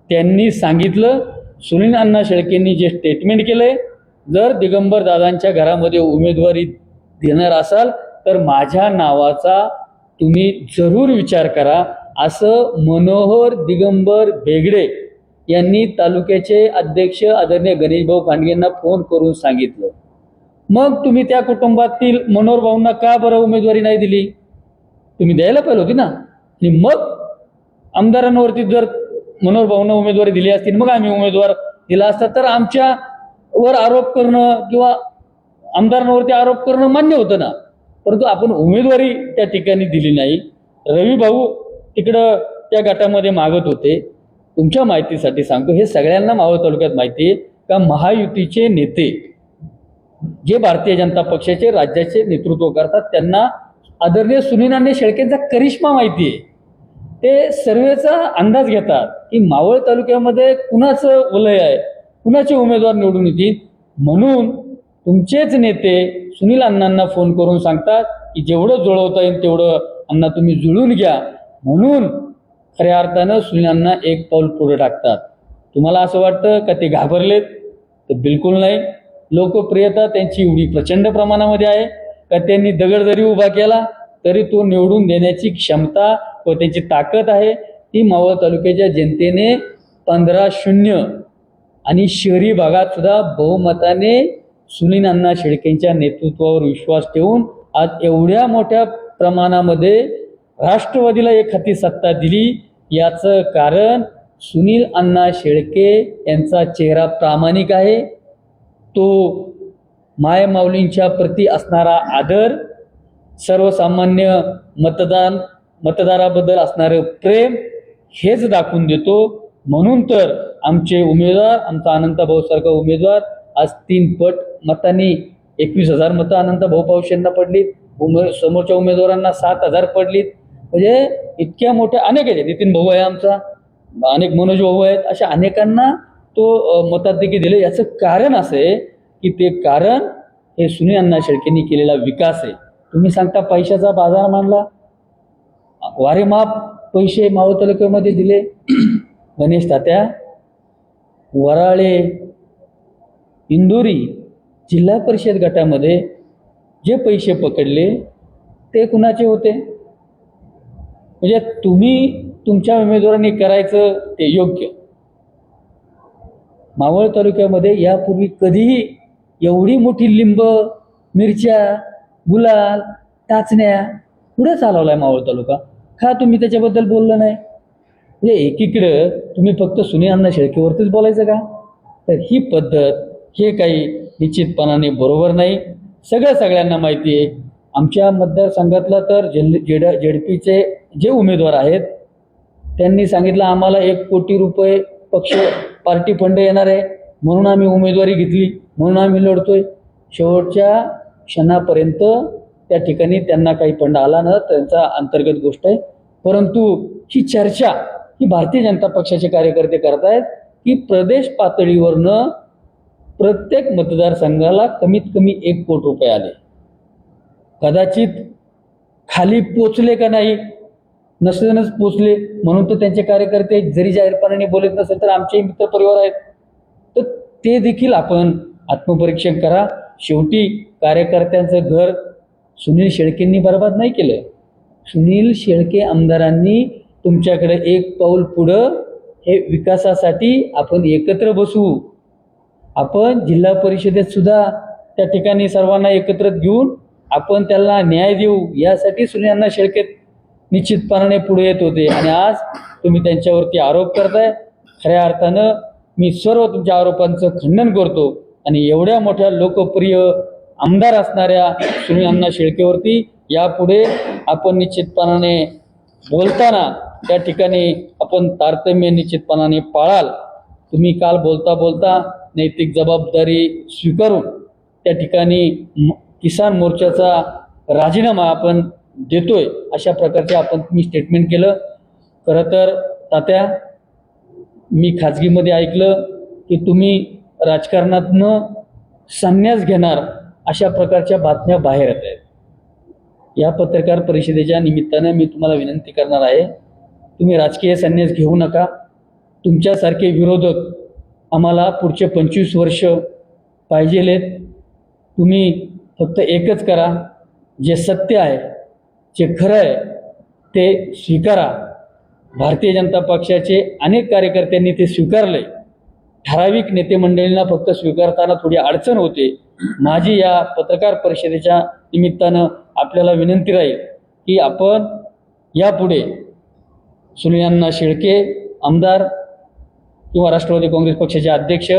त्यांनी सांगितलं सुनील अण्णा शेळकेंनी जे स्टेटमेंट केलंय, जर दिगंबर दादांच्या घरामध्ये उमेदवारी देणार असाल तर माझ्या नावाचा तुम्ही जरूर विचार करा, असं मनोहर दिगंबर बेगडे यांनी तालुक्याचे अध्यक्ष आदरणीय गणेशभाऊ खांडगेंना फोन करून सांगितलं. मग तुम्ही त्या कुटुंबातील मनोहर भाऊंना का बरं उमेदवारी नाही दिली? तुम्ही द्यायला पाहिजे होती ना. आणि मग आमदारांवरती जर मनोहर भाऊंना उमेदवारी दिली असती, मग आम्ही उमेदवार दिला असता तर आमच्या वर आरोप करणं किंवा आमदारांवरती आरोप करणं मान्य होतं ना, परंतु आपण उमेदवारी त्या ठिकाणी दिली नाही. रवी भाऊ तिकडं त्या गटामध्ये मागत होते. तुमच्या माहितीसाठी सांगतो, हे सगळ्यांना मावळ तालुक्यात माहिती आहे का महायुतीचे नेते जे भारतीय जनता पक्षाचे राज्याचे नेतृत्व करतात त्यांना आदरणीय सुनील अण्णा शेळकेंचा करिश्मा माहिती आहे. ते सर्वेचा अंदाज घेतात की मावळ तालुक्यामध्ये कुणाचं वलय आहे, कुणाचे उमेदवार निवडून येतील. म्हणून तुमचेच नेते सुनील अण्णांना फोन करून सांगतात की जेवढं जुळवता येईल तेवढं अण्णा तुम्ही जुळून घ्या. म्हणून खऱ्या अर्थानं सुनील अण्णा एक पाऊल पुढे टाकतात. तुम्हाला असं वाटतं का ते घाबरलेत? तर बिलकुल नाही. लोकप्रियता त्यांची एवढी प्रचंड प्रमाणामध्ये आहे का त्यांनी दगड जरी उभा केला तरी तो निवडून देण्याची क्षमता व त्यांची ताकद आहे. ती मावळ तालुक्याच्या जनतेने 15-0 आणि शहरी भागात सुद्धा बहुमताने सुनील अण्णा शेळकेंच्या नेतृत्वावर विश्वास ठेवून आज एवढ्या मोठ्या प्रमाणामध्ये राष्ट्रवादीला एक हाती सत्ता दिली. याचं कारण सुनील अण्णा शेळके यांचा चेहरा प्रामाणिक आहे, तो मायमाऊलींच्या प्रती असणारा आदर, सर्वसामान्य मतदाराबद्दल असणारं प्रेम हेच दाखवून देतो. म्हणून तर आमचे उमेदवार, आमचा अनंतभाऊसारखा उमेदवार आज 3 पट मतांनी 21,000 मतं अनंतभाऊ पावशेंना पडलीत. समोरच्या उमेदवारांना 7,000 पडलीत. म्हणजे इतक्या मोठ्या अनेक आहेत. नितीन भाऊ आहे आमचा, अनेक मनोज भाऊ आहेत, अशा अनेकांना तो मताधिक्य दिले. याचं कारण असं आहे की ते कारण हे सुनील अण्णा शेळकेंनी केलेला विकास आहे. तुम्ही सांगता पैशाचा बाजार मांडला, वारेमाप पैसे मावळ तालुक्यामध्ये दिले. गणेश तात्या, वराळे, इंदोरी जिल्हा परिषद गटामध्ये जे पैसे पकडले ते कुणाचे होते? म्हणजे तुम्ही तुमच्या उमेदवारांनी करायचं ते योग्य. मावळ तालुक्यामध्ये यापूर्वी कधीही एवढी मोठी लिंब, मिरच्या, गुलाल, टाचण्या पुढे चालवलाय मावळ तालुका, का तुम्ही त्याच्याबद्दल बोललं नाही? म्हणजे एकीकडं तुम्ही फक्त सुनील अण्णा शेळकेवरतीच बोलायचं का? तर ही पद्धत हे काही निश्चितपणाने बरोबर नाही. सगळ्यांना माहिती आहे. आमच्या मतदारसंघातला तर जेडपीचे जे उमेदवार आहेत त्यांनी सांगितलं आम्हाला 1 कोटी रुपये पक्ष पार्टी फंड येणार आहे, म्हणून आम्ही उमेदवारी घेतली, म्हणून आम्ही लढतोय. शेवटच्या क्षणापर्यंत त्या ठिकाणी त्यांना काही फंड आला न, त्यांचा अंतर्गत गोष्ट आहे. परंतु ही चर्चा ही भारतीय जनता पक्षाचे कार्यकर्ते करतायत की प्रदेश पातळीवरनं प्रत्येक मतदारसंघाला कमीत कमी 1 कोटी रुपये आले. कदाचित खाली पोचले का नाही, नसलेनच पोचले, म्हणून तर त्यांचे कार्यकर्ते जरी जाहीरपणाने बोलत नसेल तर आमचे मित्रपरिवार आहेत, तर ते देखील आपण आत्मपरीक्षण करा. शेवटी कार्यकर्त्यांचं घर सुनील शेळकेंनी बर्बाद नाही केलं. सुनील शेळके आमदारांनी तुमच्याकडे 1 पाऊल पुढं हे विकासासाठी आपण एकत्र बसू. आपण जिल्हा परिषदेत सुद्धा त्या ठिकाणी सर्वांना एकत्र घेऊन आपण त्याला न्याय देऊ, यासाठी सुनील अण्णा शेळके निश्चितपणाने पुढे येत होते. आणि आज तुम्ही त्यांच्यावरती आरोप करताय. खऱ्या अर्थानं मी सर्व तुमच्या आरोपांचं खंडन करतो आणि एवढ्या मोठ्या लोकप्रिय आमदार असणाऱ्या सुनील अण्णा शेळकेवरती यापुढे आपण निश्चितपणाने बोलताना त्या ठिकाणी आपण तारतम्य निश्चितपणाने पाळाल. तुम्ही काल बोलता नैतिक जबाबदारी स्वीकारून त्या ठिकाणी किसान मोर्चाचा राजीनामा आपण देतोय, अशा प्रकारचे आपण तुम्ही स्टेटमेंट केलं. खरं तर तात्या, मी खाजगीमध्ये ऐकलं की तुम्ही राजकारणातनं संन्यास घेणार अशा प्रकारच्या बातम्या बाहेर येत आहेत. या पत्रकार परिषदेच्या निमित्तानं मी तुम्हाला विनंती करणार आहे, तुम्ही राजकीय संन्यास घेऊ नका. तुमच्यासारखे विरोधक आम्हाला पुढचे 25 वर्ष पाहिजेलेत. तुम्ही फक्त एकच करा, जे सत्य आहे, जे खरं आहे ते स्वीकारा. भारतीय जनता पक्षाचे अनेक कार्यकर्त्यांनी ते स्वीकारले. ठराविक नेते मंडळींना फक्त स्वीकारताना थोडी अडचण होते. माझी या पत्रकार परिषदेच्या निमित्तानं आपल्याला विनंती राहील की आपण यापुढे सुनील अण्णा शेळके आमदार किंवा राष्ट्रवादी काँग्रेस पक्षाचे अध्यक्ष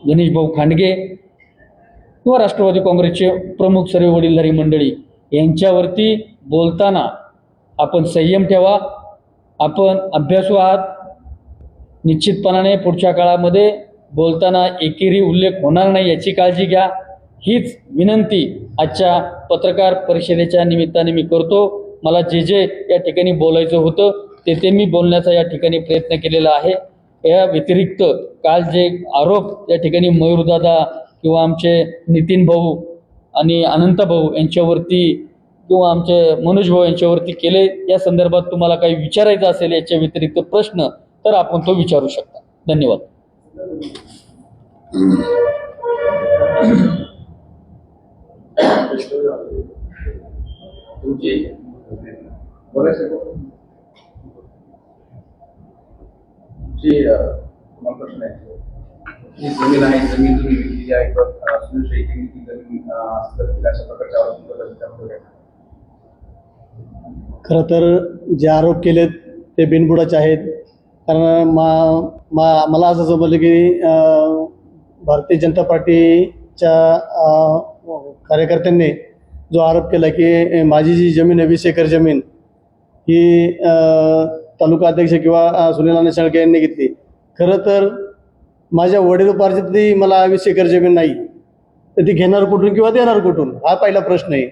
गणेश भाऊ खांडगे किंवा राष्ट्रवादी काँग्रेसचे प्रमुख सर्व वडीलधारी मंडळी यांच्यावरती बोलताना आपण संयम ठेवा. आपण अभ्यासू आहात. निश्चितपणाने पुढच्या काळामध्ये बोलताना एकेरी उल्लेख होणार नाही याची काळजी घ्या. हीच विनंती आजच्या पत्रकार परिषदेच्या निमित्ताने मी करतो. मला जे जे या ठिकाणी बोलायचं होतं ते मी बोलण्याचा या ठिकाणी प्रयत्न केलेला आहे. या व्यतिरिक्त काल जे आरोप या ठिकाणी मयूरदादा किंवा आमचे नितीन भाऊ आणि अनंत भाऊ यांच्यावरती किंवा आमचे मनोज भाऊ यांच्यावरती केले, या संदर्भात तुम्हाला काही विचारायचं असेल याच्या व्यतिरिक्त प्रश्न तर आपण तो विचारू शकता. धन्यवाद. प्रश्न आहे, ही जमीन आहे, जमीन तुम्ही विकलेली आहे, सुनील शेट्टी ती जमीन अशा प्रकारच्या आरोप. खरं तर जे आरोप केलेत ते बिनबुडाचे आहेत. कारण मला असं समजलं की भारतीय जनता पार्टीच्या कार्यकर्त्यांनी जो आरोप केला की माझी जी जमीन आहे 20 एकर जमीन ही तालुका अध्यक्ष किंवा सुनील अण्णा शेळके यांनी घेतली. खरं तर माझ्या वडिलोपार्जित मला 20 एकर जमीन नाही, तर ती घेणार कुठून किंवा देणार कुठून हा पहिला प्रश्न आहे.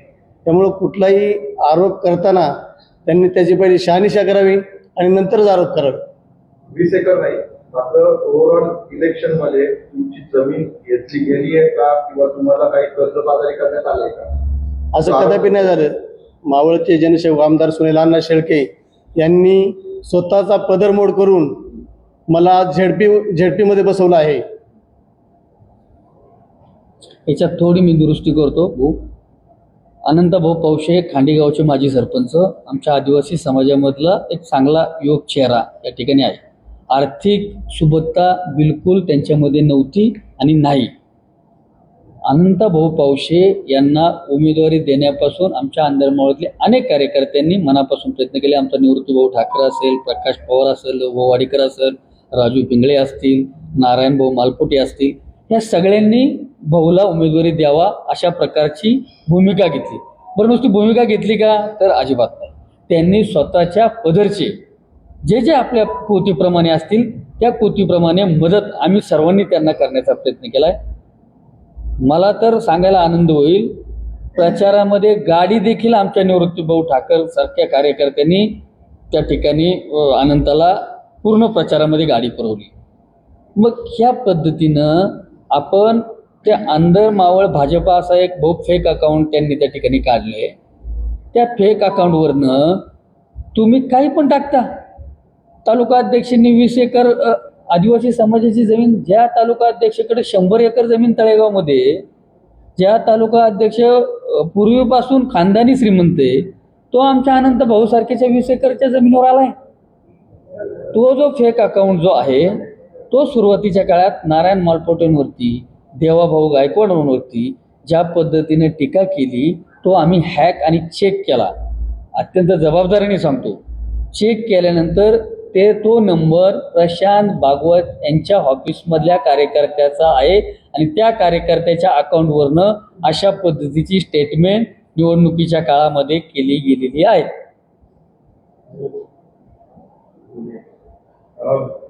त्यामुळं कुठलाही आरोप करताना त्यांनी त्याची पहिली शहानिशा करावी आणि नंतरच आरोप करावे. 20 एकर नाही, मात्र ओव्हरऑल इलेक्शन मध्ये तुमची जमीन घेतली गेली आहे का किंवा तुम्हाला काही कर्जबाजारी करण्यात आले का? असं कदापि नाही झालं. मावळचे जनसेवक आमदार सुनील अण्णा शेळके यांनी स्वतःचा पदरमोड करून मला झेडपीमध्ये बसवलं आहे. याच्यात थोडी मी दुरुस्ती करतो. भाऊ अनंत भाऊ पौशे खांडेगावचे माजी सरपंच, आमच्या आदिवासी समाजामधला एक चांगला युवक चेहरा या ठिकाणी आहे. आर्थिक सुबत्ता बिलकुल त्यांच्यामध्ये नव्हती आणि नाही. अनंत भाऊ पौशे यांना उमेदवारी देण्यापासून आमच्या अंदरमावळातले अनेक कार्यकर्त्यांनी मनापासून प्रयत्न केले. आमचा निवृत्ती भाऊ ठाकरे असेल, प्रकाश पवार असेल, भाऊ वाडीकर असेल, राजू पिंगळे असतील, नारायण भाऊ मालपोटे असतील, या सगळ्यांनी भाऊला उमेदवारी द्यावा अशा प्रकारची भूमिका घेतली. बरं, नुसती भूमिका घेतली का तर अजिबात नाही. त्यांनी स्वतःच्या पदरचे जे जे आपल्या कृतीप्रमाणे असतील त्या कृतीप्रमाणे मदत आम्ही सर्वांनी त्यांना करण्याचा प्रयत्न केला आहे. मला तर सांगायला आनंद होईल, प्रचारामध्ये गाडी देखील आमच्या निवृत्ती भाऊ ठाकर सारख्या कार्यकर्त्यांनी त्या ठिकाणी अनंताला पूर्ण प्रचारामध्ये गाडी पुरवली. मग ह्या पद्धतीनं आपण त्या अंदर मावळ भाजपा असा एक बहुत फेक अकाउंट त्यांनी त्या ठिकाणी काढले. त्या फेक अकाउंटवरनं तुम्ही काही पण टाकता. तालुका अध्यक्षांनी 20 एकर आदिवासी समाजाची जमीन, ज्या तालुका अध्यक्षाकडे 100 एकर जमीन तळेगावमध्ये, ज्या तालुका अध्यक्ष पूर्वीपासून खानदानी श्रीमंत आहे, तो आमच्या अनंत भाऊ सारख्याच्या 20 एकरच्या जमिनीवर आलाय. तो जो फेक अकाउंट जो आहे तो सुरुवातीच्या काळात नारायण मालपोटेंवरती, देवाभाऊ गायकवाडांवरती ज्या पद्धतीने टीका केली तो आम्ही हॅक आणि चेक केला. अत्यंत जबाबदारीने सांगतो, चेक केल्यानंतर तो नंबर प्रशांत भागवत यांच्या ऑफिसमधल्या कार्यकर्त्याचा आहे आणि त्या कार्यकर्त्याच्या अकाउंटवरनं अशा पद्धतीची स्टेटमेंट निवडणुकीच्या काळामध्ये केली गेलेली आहे.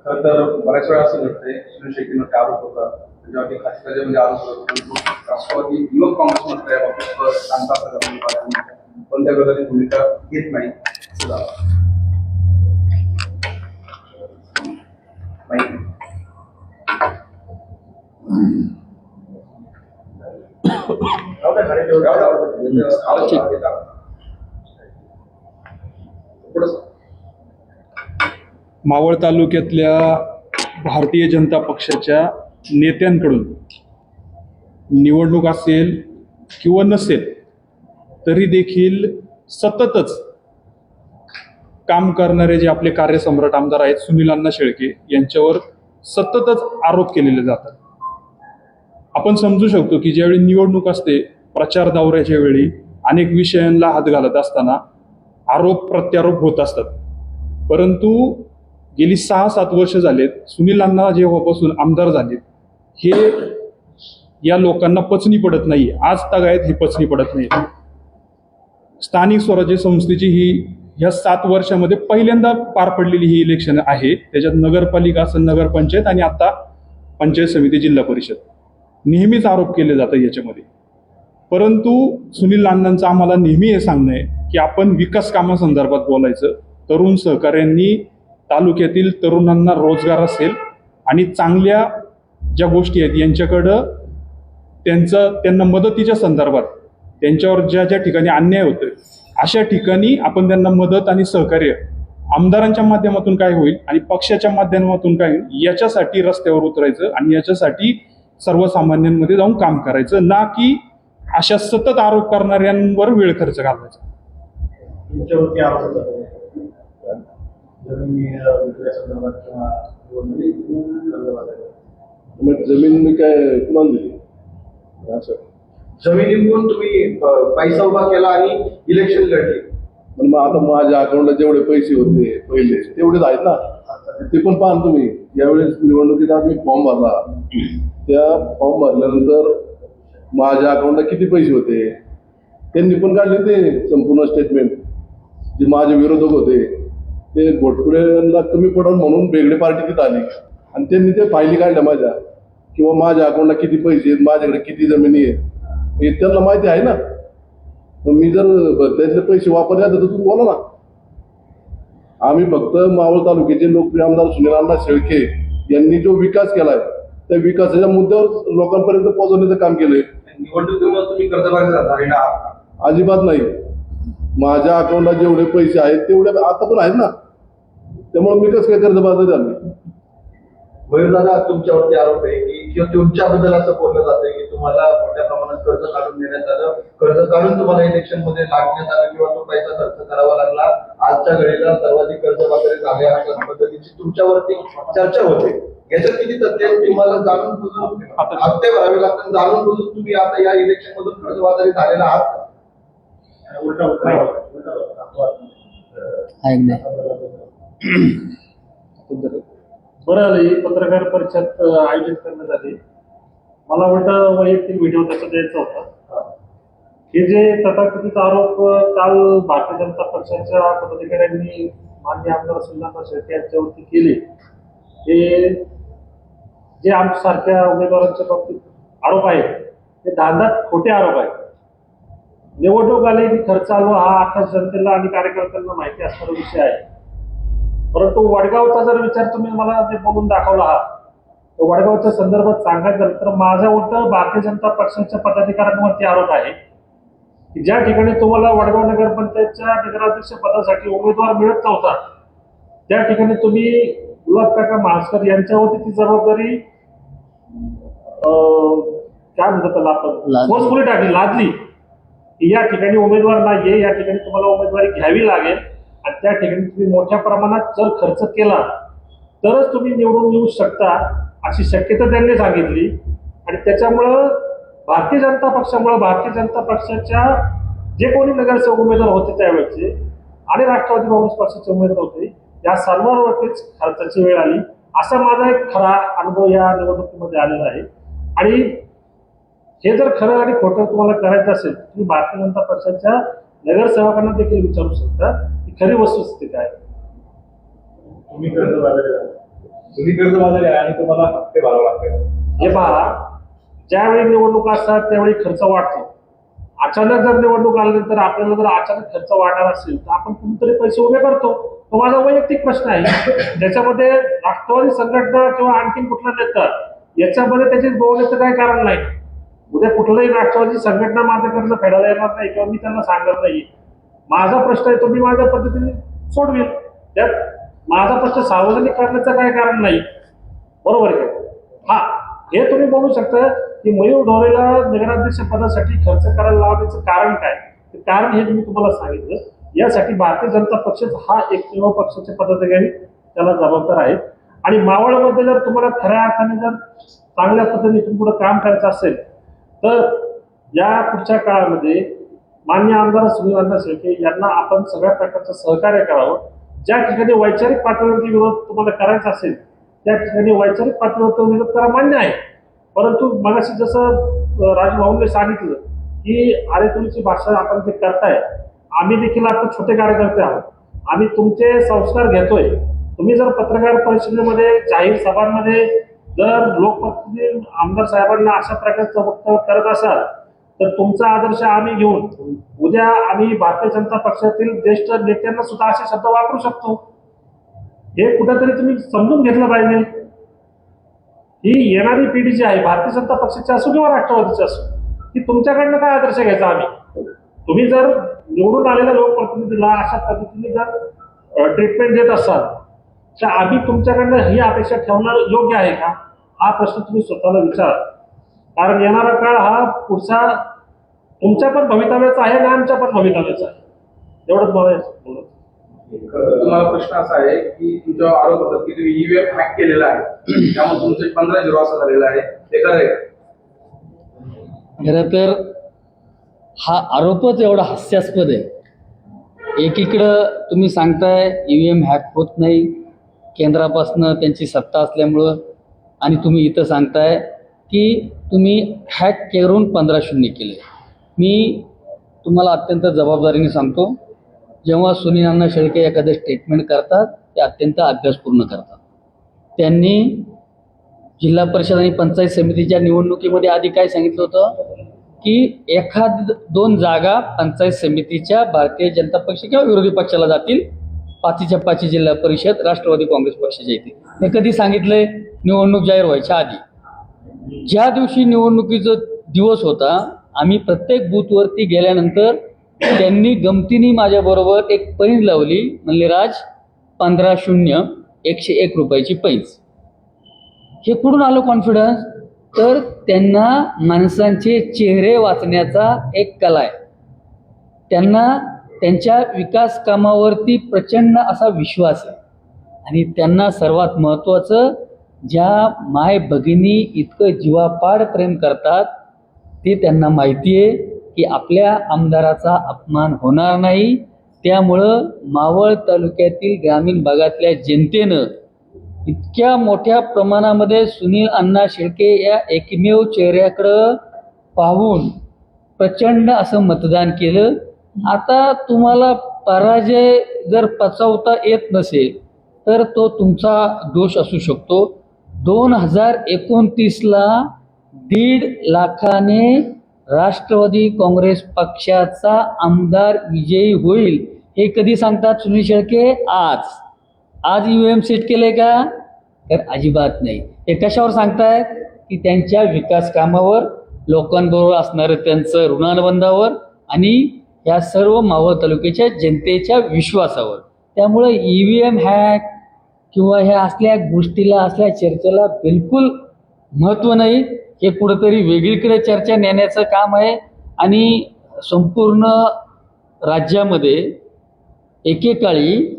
खरं तर बऱ्याच वेळा असं घडतंय, सुनील शेट्टींवर आरोप होता त्याच्यावरती खास म्हणजे आरोप होतो. राष्ट्रवादी युवक काँग्रेसमध्ये पण त्या प्रकारची भूमिका घेत नाही. मावळ तालुक्यातल्या भारतीय जनता पक्षाच्या नेत्यांकडून निवडणूक असेल किंवा नसेल तरी देखील सततच काम करणारे जे आपले कार्यसम्राट आमदार आहेत सुनील अण्णा शेळके यांच्यावर सततच आरोप केलेले जातात. आपण समजू शकतो की ज्यावेळी निवडणूक असते, प्रचार दौऱ्याच्या वेळी अनेक विषयांना हात घालत असताना आरोप प्रत्यारोप होत असतात. परंतु गेली 6-7 वर्ष झालेत सुनील अण्णा जेव्हापासून आमदार झालेत हे या लोकांना पचनी पडत नाही. आज तागायत हे पचनी पडत नाही. स्थानिक स्वराज्य संस्थेची ही ह्या 7 वर्षामध्ये पहिल्यांदा पार पडलेली ही इलेक्शन आहे. त्याच्यात नगरपालिका असेल, नगरपंचायत आणि आता पंचायत समिती, जिल्हा परिषद, नेहमीच आरोप केले जातात याच्यामध्ये. परंतु सुनील अण्णांचं आम्हाला नेहमी हे सांगणं आहे की आपण विकास कामासंदर्भात बोलायचं. तरुण सहकाऱ्यांनी तालुक्यातील तरुणांना रोजगार असेल आणि चांगल्या ज्या गोष्टी आहेत यांच्याकडं त्यांना मदतीच्या संदर्भात त्यांच्यावर ज्या ज्या ठिकाणी अन्याय होतोय अशा ठिकाणी आपण त्यांना मदत आणि सहकार्य आमदारांच्या माध्यमातून काय होईल आणि पक्षाच्या माध्यमातून काय होईल याच्यासाठी रस्त्यावर उतरायचं आणि याच्यासाठी सर्वसामान्यांमध्ये जाऊन काम करायचं, ना की अशा सतत आरोप करणाऱ्यांवर वेळ खर्च घालवायचा. तुमच्यावरती आरोप होतात जमिनी विकल्यासंदर्भात किंवा मग जमीन मी काय कुणाला दिली असं? जमिनी विकून तुम्ही पैसा उभा केला आणि इलेक्शन लढली. पण मग आता माझ्या अकाउंटला जेवढे पैसे होते पहिले तेवढेच आहेत ना. ते पण पाहा तुम्ही, यावेळेस निवडणुकीत आज मी फॉर्म भरला. त्या फॉर्म भरल्यानंतर माझ्या अकाउंटला किती पैसे होते त्यांनी पण काढले ते संपूर्ण स्टेटमेंट. जे माझे विरोधक होते ते घोटपुरेला कमी पडून म्हणून वेगळी पार्टी तिथं आली आणि त्यांनी ते फायली काढल्या माझ्या, किंवा माझ्या अकाउंटला किती पैसे आहेत, माझ्याकडे किती जमिनी आहेत, हे त्यांना माहिती आहे ना. मग मी जर त्यातले पैसे वापरले तर तुम्ही बोला ना. आम्ही फक्त मावळ तालुक्याचे लोकप्रिय आमदार सुनील अण्णा शेळके यांनी जो विकास केलाय त्या विकासाच्या मुद्द्यावर लोकांपर्यंत पोहोचवण्याचं काम केलंय. निवडणुकीमुळे तुम्ही कर्जबाजारी झालेला आहात? अजिबात नाही. माझ्या अकाउंटला जेवढे पैसे आहेत तेवढे आता पण आहेत ना, त्यामुळे मी कसं काय कर्जबाजारी झालो? मयूर दादा, तुमच्यावरती आरोप आहे की किंवा तुमच्याबद्दल असं बोललं जातं की तुम्हाला मोठ्या प्रमाणात कर्ज काढून देण्यात आलं, कर्ज काढून तुम्हाला इलेक्शन मध्ये लागण्यात आलं किंवा तो पैसा खर्च करावा लागला. आजच्या घडीला सर्वाधिक कर्जबाजारी झाले अशा पद्धतीची तुमच्यावरती चर्चा होते. याच्यात किती तथ्य आहे? तुम्हाला जाणून बुजून हप्ते भरावे लागतात, जाणून बुजून तुम्ही आता या इलेक्शन मधून कर्जबाजारी झालेला आहात का? बरं आलं ही पत्रकार परिषद आयोजित करण्यात आली. मला वाटतं वैयक्तिक व्हिडिओ त्याचा द्यायचा होता. हे जे तथाकथित आरोप काल भारतीय जनता पक्षाच्या पदाधिकाऱ्यांनी माननीय आमदार सुनील शेळके यांच्यावरती केले, हे जे आमच्यासारख्या उमेदवारांच्या बाबतीत आरोप आहेत ते धांदात खोटे आरोप आहेत. निवडणूक आली की खर्च आलो हा अख्ख्या जनतेला आणि कार्यकर्त्यांना माहिती असणारा विषय आहे. परंतु वडगावचा जर विचार तुम्ही मला जे बोलून दाखवला आहात, तर वडगावच्या संदर्भात सांगायचं झालं तर माझ्या उलट भारतीय जनता पक्षाच्या पदाधिकाऱ्यांवरती आरोप आहे की ज्या ठिकाणी तुम्हाला वडगाव नगरपंचायतच्या नगराध्यक्ष पदासाठी उमेदवार मिळत नव्हता त्या ठिकाणी तुम्ही गुलाब काका महास्कर यांच्यावरती ती जबाबदारी काय म्हणतात त्याला आपण फोर्सफुली टाकली, लादली की या ठिकाणी उमेदवार नाहीये, या ठिकाणी तुम्हाला उमेदवारी घ्यावी लागेल आणि त्या ठिकाणी तुम्ही मोठ्या प्रमाणात जर खर्च केला तरच तुम्ही निवडून येऊ शकता अशी शक्यता त्यांनी सांगितली. आणि त्याच्यामुळं भारतीय जनता पक्षाच्या जे कोणी नगरसेवक उमेदवार होते त्यावेळेचे आणि राष्ट्रवादी काँग्रेस पक्षाचे उमेदवार होते या सर्वांवरतीच खर्चाची वेळ आली. असा माझा एक खरा अनुभव या निवडणुकीमध्ये आलेला आहे. आणि हे जर खरं आणि खोटं तुम्हाला करायचं असेल तर तुम्ही भारतीय जनता पक्षाच्या नगरसेवकांना देखील विचारू शकता की खरी वस्तुस्थिती काय. तुम्ही कर्जबाजारी आहे आणि तुम्हाला हप्ते भरावे लागतात. हे पहा, ज्यावेळी निवडणूक असतात त्यावेळी खर्च वाढतो. अचानक जर निवडणूक आल्यानंतर आपल्याला जर अचानक खर्च वाढणार असेल तर आपण कुठेतरी पैसे उभे करतो. तो माझा वैयक्तिक प्रश्न आहे. त्याच्यामध्ये राष्ट्रवादी संघटना किंवा आणखीन कुठला नेता याच्यामध्ये त्याची बोलण्याचं काही कारण नाही. उद्या कुठलाही राष्ट्रवादी संघटना माझं कर्ज फेडायला येणार नाही किंवा मी त्यांना सांगणार नाही. माझा प्रश्न आहे तो मी माझ्या पद्धतीने सोडवेल. त्यात माझा प्रश्न सार्वजनिक करण्याचं काय कारण नाही. बरोबर आहे का? हा, हे तुम्ही बोलू शकता की मयूर ढोरेला नगराध्यक्ष पदासाठी खर्च करायला लावण्याचं कारण काय. ते कारण हे मी तुम्हाला सांगितलं. यासाठी भारतीय जनता पक्ष हा एकमेव पक्षाचे पदाधिकारी त्याला जबाबदार आहेत. आणि मावळमध्ये जर तुम्हाला खऱ्या अर्थाने जर चांगल्या पद्धतीने इथून पुढे काम करायचं असेल तर या पुढच्या काळामध्ये माननीय आमदार सुनील शेळके यांना आपण सगळ्या प्रकारचं सहकार्य करावं. ज्या ठिकाणी वैचारिक पातळीवरती विरोध तुम्हाला करायचा असेल त्या ठिकाणी वैचारिक पातळीवरती विरोध करा, मान्य आहे. परंतु मगाशी जसं राजू भाऊने सांगितलं की अरे तुमची भाषा आपण ते करताय, आम्ही देखील आता छोटे कार्यकर्ते आहोत, आम्ही तुमचे संस्कार घेतोय. तुम्ही जर पत्रकार परिषदेमध्ये जाहीर सभांमध्ये जर लोकप्रतिनिधी आमदार साहेबांना अशा प्रकारचं वक्तव्य करत असाल तर तुमचा आदर्श आम्ही घेऊन उद्या आम्ही भारतीय जनता पक्षातील ज्येष्ठ नेत्यांना सुद्धा असे शब्द वापरू शकतो. हे कुठेतरी तुम्ही समजून घेतलं पाहिजे. ही येणारी पिढी जी आहे भारतीय जनता पक्षाची असो किंवा राष्ट्रवादीची असो, की तुमच्याकडनं काय आदर्श घ्यायचा आम्ही. तुम्ही जर निवडून आलेल्या लोकप्रतिनिधीला अशा पद्धतीने जर ट्रीटमेंट देत असाल तर आम्ही तुमच्याकडनं ही अपेक्षा ठेवणं योग्य आहे का, हा प्रश्न तुम्ही स्वतःला विचारा. कारण येणारा काळ हा पुढचा तुमच्या पण भवितव्याचा आहे आणि आमच्या पण भवितव्याचा आहे. एवढंच मला बोलायचं. तुम्हाला प्रश्न असा आहे की तुमच्यावर आरोप होतात की तुम्ही ईव्हीएम हॅक केलेला आहे, त्यामुळे तुमचे 15-0 असं झालेलं आहे, ते खरं आहे? खरं तर हा आरोपच एवढा हास्यास्पद आहे. एकीकडं तुम्ही सांगताय EVM हॅक होत नाही, केंद्रापासून त्यांची सत्ता असल्यामुळं, आणि तुम्ही इथं सांगताय की तुम्ही हॅक करून 15-0 केले. मी तुम्हाला अत्यंत जबाबदारीने सांगतो, जेव्हा सुनील अण्णा शेळके एखादं स्टेटमेंट करतात ते अत्यंत अभ्यासपूर्ण करतात. त्यांनी जिल्हा परिषद आणि पंचायत समितीच्या निवडणुकीमध्ये आधी काय सांगितलं होतं की 1-2 जागा पंचायत समितीच्या भारतीय जनता पक्ष किंवा विरोधी पक्षाला जातील, 5च्या 5 जिल्हा परिषद राष्ट्रवादी काँग्रेस पक्षाच्या येतील. हे कधी सांगितलंय? निवडणूक जाहीर व्हायच्या आधी. ज्या दिवशी निवडणुकीचा दिवस होता, आम्ही प्रत्येक बूथवरती गेल्यानंतर त्यांनी गमतीने माझ्याबरोबर एक पैंज लावली, म्हणले राज 15-0 101 रुपयाची पैंज. हे कुठून आलं कॉन्फिडन्स? तर त्यांना माणसांचे चेहरे वाचण्याचा एक कला आहे. त्यांना त्यांच्या विकास कामावरती प्रचंड असा विश्वास आहे, आणि त्यांना सर्वात महत्त्वाचं, ज्या माय भगिनी इतकं जीवापाड प्रेम करतात ते त्यांना माहिती आहे की आपल्या आमदाराचा अपमान होणार नाही. त्यामुळं मावळ तालुक्यातील ग्रामीण भागातल्या जनतेनं इतक्या मोठ्या प्रमाणामध्ये सुनील अण्णा शेळके या एकमेव चेहऱ्याकडं पाहून प्रचंड असं मतदान केलं. आता तुम्हाला पराजय जर पचवता येत नसेल तर तो तुमचा दोष असू शकतो. 2029ला 1.5 लाखाने राष्ट्रवादी काँग्रेस पक्षाचा आमदार विजयी होईल. हे कधी सांगतात सुनील शेळके? आज EVM सेट केलंय का? तर अजिबात नाही. हे कशावर सांगतायत? की त्यांच्या विकास कामावर, लोकांबरोबर असणारं त्यांचं ऋणानुबंधावर, आणि या सर्व मावळ तालुक्याच्या जनतेच्या विश्वासावर. त्यामुळे EVM हॅक किंवा ह्या असल्या गोष्टीला, असल्या चर्चेला बिलकुल महत्त्व नाही. हे कुठंतरी वेगळीकडे चर्चा नेण्याचं काम आहे, आणि संपूर्ण राज्यामध्ये एकेकाळी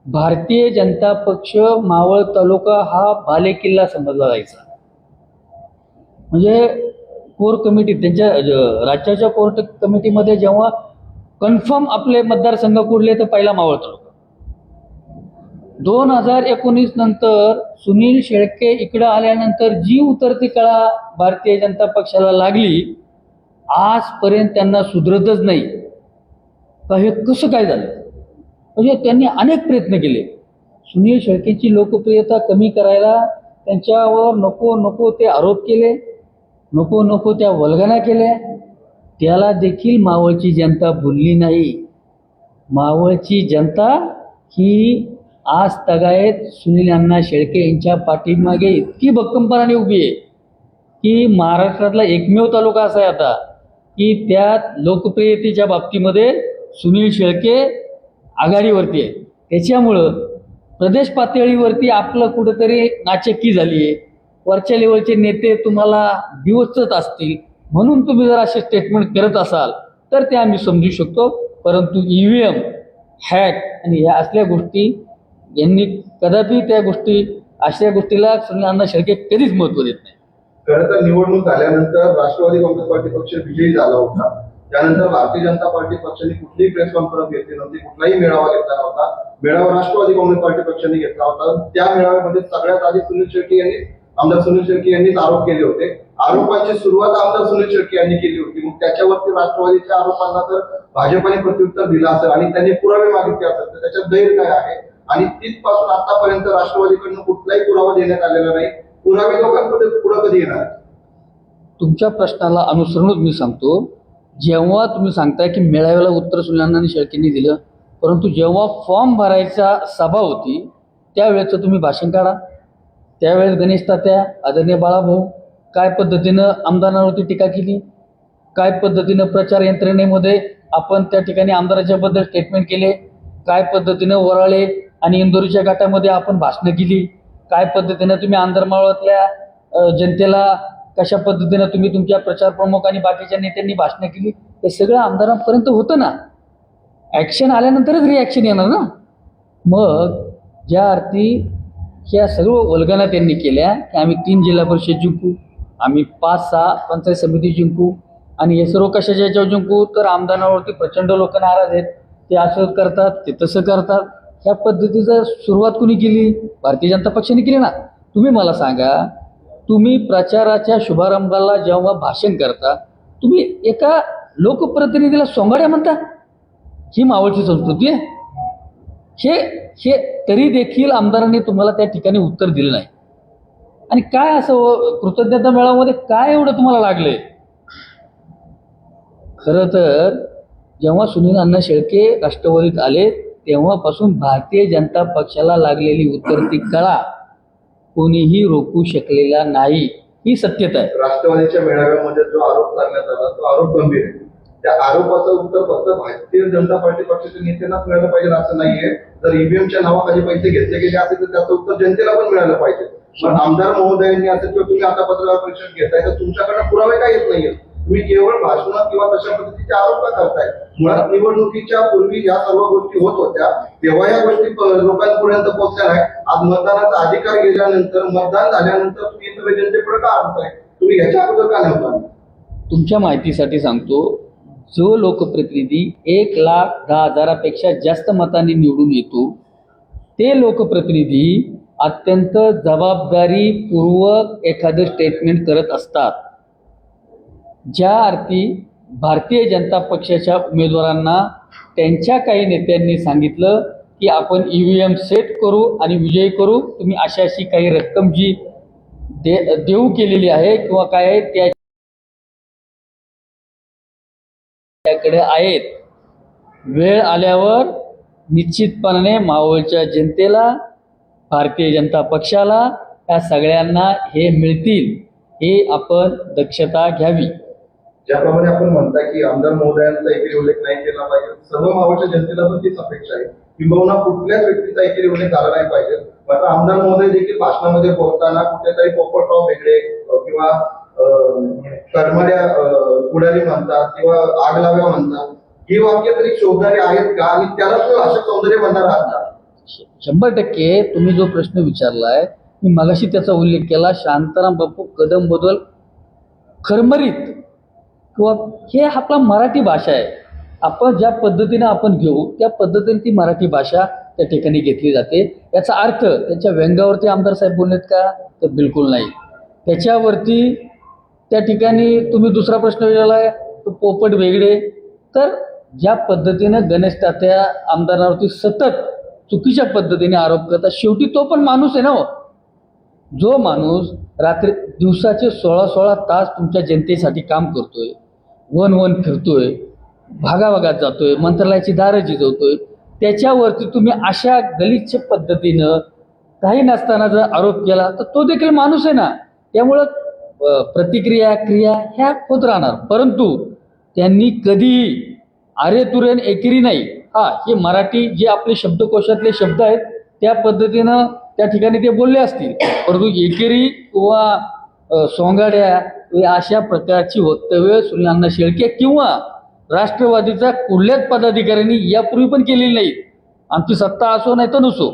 भारतीय जनता पक्ष मावळ तालुका हा बालेकिल्ला समजला जायचा. म्हणजे कोर कमिटी, त्यांच्या राज्याच्या कोर कमिटीमध्ये जेव्हा कन्फर्म आपले मतदारसंघ कुठले तर पहिला मावळ तालुका. 2019 नंतर सुनील शेळके इकडं आल्यानंतर जी उतरती कळा भारतीय जनता पक्षाला लागली, आजपर्यंत त्यांना सुधरतच नाही. का हे कसं काय झालं? म्हणजे त्यांनी अनेक प्रयत्न केले सुनील शेळकेची लोकप्रियता कमी करायला. त्यांच्यावर नको नको ते आरोप केले, नको नको त्या वल्गना केल्या. त्याला देखील मावळची जनता भुलली नाही. मावळची जनता ही आज तगायत सुनील अण्णा शेळके यांच्या पाठीमागे इतकी भक्कमपणाने उभी आहे की महाराष्ट्रातला एकमेव तालुका असा आहे आता की त्यात लोकप्रियतेच्या बाबतीमध्ये सुनील शेळके आघाडीवरती आहे. त्याच्यामुळं प्रदेश पातळीवरती आपलं कुठंतरी नाचक्की झाली आहे. वरच्या लेवलचे नेते तुम्हाला दिवसच असतील म्हणून तुम्ही जर असे स्टेटमेंट करत असाल तर ते आम्ही समजू शकतो. परंतु EVM हॅक आणि ह्या असल्या गोष्टी यांनी कदापि त्या गोष्टी, अशा गोष्टीला सुनील अण्णा शेळके कधीच महत्त्व देत नाही. खरं तर निवडणूक झाल्यानंतर राष्ट्रवादी काँग्रेस पार्टी पक्ष विजयी झाला होता. त्यानंतर भारतीय जनता पार्टी पक्षाने कुठलीही प्रेस कॉन्फरन्स घेतली नव्हती, कुठलाही मेळावा घेतला नव्हता. मेळावा राष्ट्रवादी काँग्रेस पार्टी पक्षाने घेतला होता. त्या मेळाव्यामध्ये सगळ्यात आधी सुनील शेळके यांनी आमदार सुनील शेळके यांनीच आरोप केले होते. आरोपांची सुरुवात आमदार सुनील शेळके यांनी केली होती. मग त्याच्यावरती राष्ट्रवादीच्या आरोपांना तर भाजपने प्रत्युत्तर दिलं असेल आणि त्यांनी पुरावे मागितले असेल तर त्याच्यात गैर काय आहे? आणि तिथपासून आतापर्यंत राष्ट्रवादीकडून कुठलाही पुरावा देण्यात आलेला नाही. पुरावे लोकांकडे पुढे कधी येणार? तुमच्या प्रश्नाला अनुसरूनच मी सांगतो, जेव्हा तुम्ही सांगताय की मेळाव्याला उत्तर सुनील आणि शेळकेंनी दिलं, परंतु जेव्हा फॉर्म भरायचा सभा होती त्यावेळेचं तुम्ही भाषण काढा. त्यावेळेस गणेश तात्या, आदरणीय बाळाभाऊ काय पद्धतीनं आमदारांवरती टीका केली, काय पद्धतीनं प्रचार यंत्रणेमध्ये आपण त्या ठिकाणी आमदाराच्या बद्दल स्टेटमेंट केले, काय पद्धतीनं वराळे आणि इंदोरीच्या गटामध्ये आपण भाषणं केली, काय पद्धतीनं तुम्ही आंतरमाळातल्या जनतेला कशा पद्धतीनं तुम्ही तुमच्या प्रचार प्रमुख आणि बाकीच्या नेत्यांनी भाषणं केली, हे सगळं आमदारांपर्यंत होतं ना. ॲक्शन आल्यानंतरच रिॲक्शन येणार ना. मग ज्या अर्थी ह्या सर्व वल्गना त्यांनी केल्या की आम्ही 3 जिल्हा परिषद जिंकू, आम्ही 5-6 पंचायत समिती जिंकू आणि हे सर्व कशाच्या याच्यावर जिंकू, तर आमदारांवरती प्रचंड लोक नाराज आहेत, ते असं करतात, ते तसं करतात. ह्या पद्धतीचं सुरुवात कुणी केली? भारतीय जनता पक्षाने केली ना. तुम्ही मला सांगा, तुम्ही प्रचाराच्या शुभारंभाला जेव्हा भाषण करता तुम्ही एका लोकप्रतिनिधीला सोंगाड्या म्हणता? ही मावळची संस्कृती आहे. हे तरी देखील आमदारांनी तुम्हाला त्या ठिकाणी उत्तर दिलं नाही. आणि काय असं कृतज्ञता मेळाव्यामध्ये काय एवढं तुम्हाला लागलंय? खरं तर जेव्हा सुनील अण्णा शेळके राष्ट्रवादीत आले तेव्हापासून भारतीय जनता पक्षाला लागलेली उतरती कळा कोणीही रोखू शकलेला नाही, ही सत्यता आहे. राष्ट्रवादीच्या मेळाव्यामध्ये जो आरोप करण्यात आला तो आरोप गंभीर आहे. त्या आरोपाचं उत्तर फक्त भारतीय जनता पार्टी पक्षाच्या नेत्यांनाच मिळालं पाहिजे असं नाहीये. जर ईव्हीएमच्या नावाखाली पैसे घेतले गेले असेल तर त्याचं उत्तर जनतेला पण मिळालं पाहिजे. पण आमदार महोदयांनी असं किंवा तुम्ही आता पत्रकार परिषद घेताय तर तुमच्याकडनं पुरावे काय येत नाहीये. तुम्ही केवळ भाषणात किंवा तशा पद्धतीचे आरोप का करताय? मुळात निवडणुकीच्या पूर्वी या सर्व गोष्टी होत होत्या तेव्हा या गोष्टी लोकांपर्यंत पोहोचल्या नाही. आज मतदानाचा अधिकार गेल्यानंतर मतदान झाल्यानंतर तुम्ही सगळे जनतेपुढे का आणताय? तुम्ही याच्या अगोदर का नव्हता? तुमच्या माहितीसाठी सांगतो, जो लोकप्रतिनिधी 1,10,000पेक्षा जास्त मतांनी निवडून येतो ते लोकप्रतिनिधी अत्यंत जबाबदारीपूर्वक एखादं स्टेटमेंट करत असतात. ज्या अर्थी भारतीय जनता पक्षाच्या उमेदवारांना त्यांच्या काही नेत्यांनी सांगितलं की आपण EVM सेट करू आणि विजयी करू, तुम्ही अशी काही रक्कम जी देऊ केलेली आहे किंवा काय आहे त्याकडे आहेत. वेळ आल्यावर निश्चितपणे मावळच्या जनतेला, भारतीय जनता पक्षाला, या सगळ्यांना हे मिळतील, हे आपण दक्षता घ्यावी. ज्याप्रमाणे आपण म्हणता की आमदार महोदयांचा एकही उल्लेख नाही केला पाहिजे, सर्व मावळच्या जनतेला पण तीच अपेक्षा आहे. किंबहुना कुठल्याच व्यक्तीचा एकही उल्लेख झाला नाही पाहिजे. मात्र आमदार महोदय देखील भाषणामध्ये बोलताना कुठेतरी पोपटराव वेगळे किंवा करमाड्या पुढारी म्हणतात किंवा आग लाव्या म्हणतात, ही वाक्य तरी शोभणारी आहेत का? आणि त्याला तुम्ही भाषा सौंदर्य म्हणणार आहात का? 100% तुम्ही जो प्रश्न विचारलाय मी मगाशी त्याचा उल्लेख केला. शांताराम बापू कदम बदल खरमरीत किंवा हे आपला मराठी भाषा आहे. आपण ज्या पद्धतीनं आपण घेऊ त्या पद्धतीने ती मराठी भाषा त्या ठिकाणी घेतली जाते. याचा अर्थ त्यांच्या व्यंगावरती आमदार साहेब बोललेत का? तर बिलकुल नाही. त्याच्यावरती त्या ठिकाणी तुम्ही दुसरा प्रश्न विचारला आहे तो पोपट वेगळे. तर ज्या पद्धतीनं गणेश तात्या आमदारावरती सतत चुकीच्या पद्धतीने आरोप करतात, शेवटी तो पण माणूस आहे ना. जो माणूस रात्री दिवसाचे 16-16 तास तुमच्या जनतेसाठी काम करतोय, वन फिरतोय, भागाभागात जातोय, मंत्रालयाची दारं झिजवतोय, त्याच्यावरती तुम्ही अशा गलिच्छ पद्धतीनं काही नसताना जर आरोप केला तर तो देखील माणूस आहे ना. त्यामुळं प्रतिक्रिया क्रिया ह्या होत राहणार. परंतु त्यांनी कधीही आरे तुरेन एकेरी नाही, हे मराठी जे आपले शब्दकोशातले शब्द आहेत त्या पद्धतीनं त्या ठिकाणी ते बोलले असतील. परंतु एकेरी किंवा सोंगाड्या अशा प्रकारची वक्तव्य सुनील अण्णा शेळके किंवा राष्ट्रवादीचा कुठल्याच पदाधिकाऱ्यांनी यापूर्वी पण केलेली नाही. आमची सत्ता असो नाही तर नसो.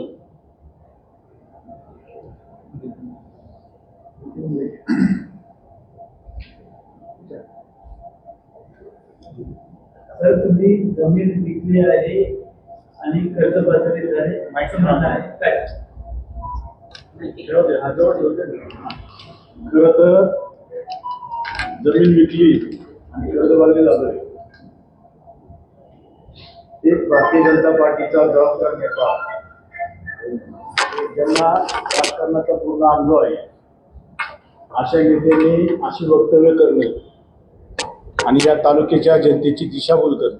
सर, तुम्ही जमीन विकली आहे आणि कर्ज बसवले झाले, माहिती म्हणणार आहे काय? खरं तर जमीन विकली आणि कर्जबाजारी झालोय. एक भारतीय जनता पार्टीचा जबाबदार नेता ज्यांना राजकारणाचा पूर्ण अनुभव आहे अशा नेत्यांनी अशी वक्तव्य करणे आणि या तालुक्याच्या जनतेची दिशाभूल करणं,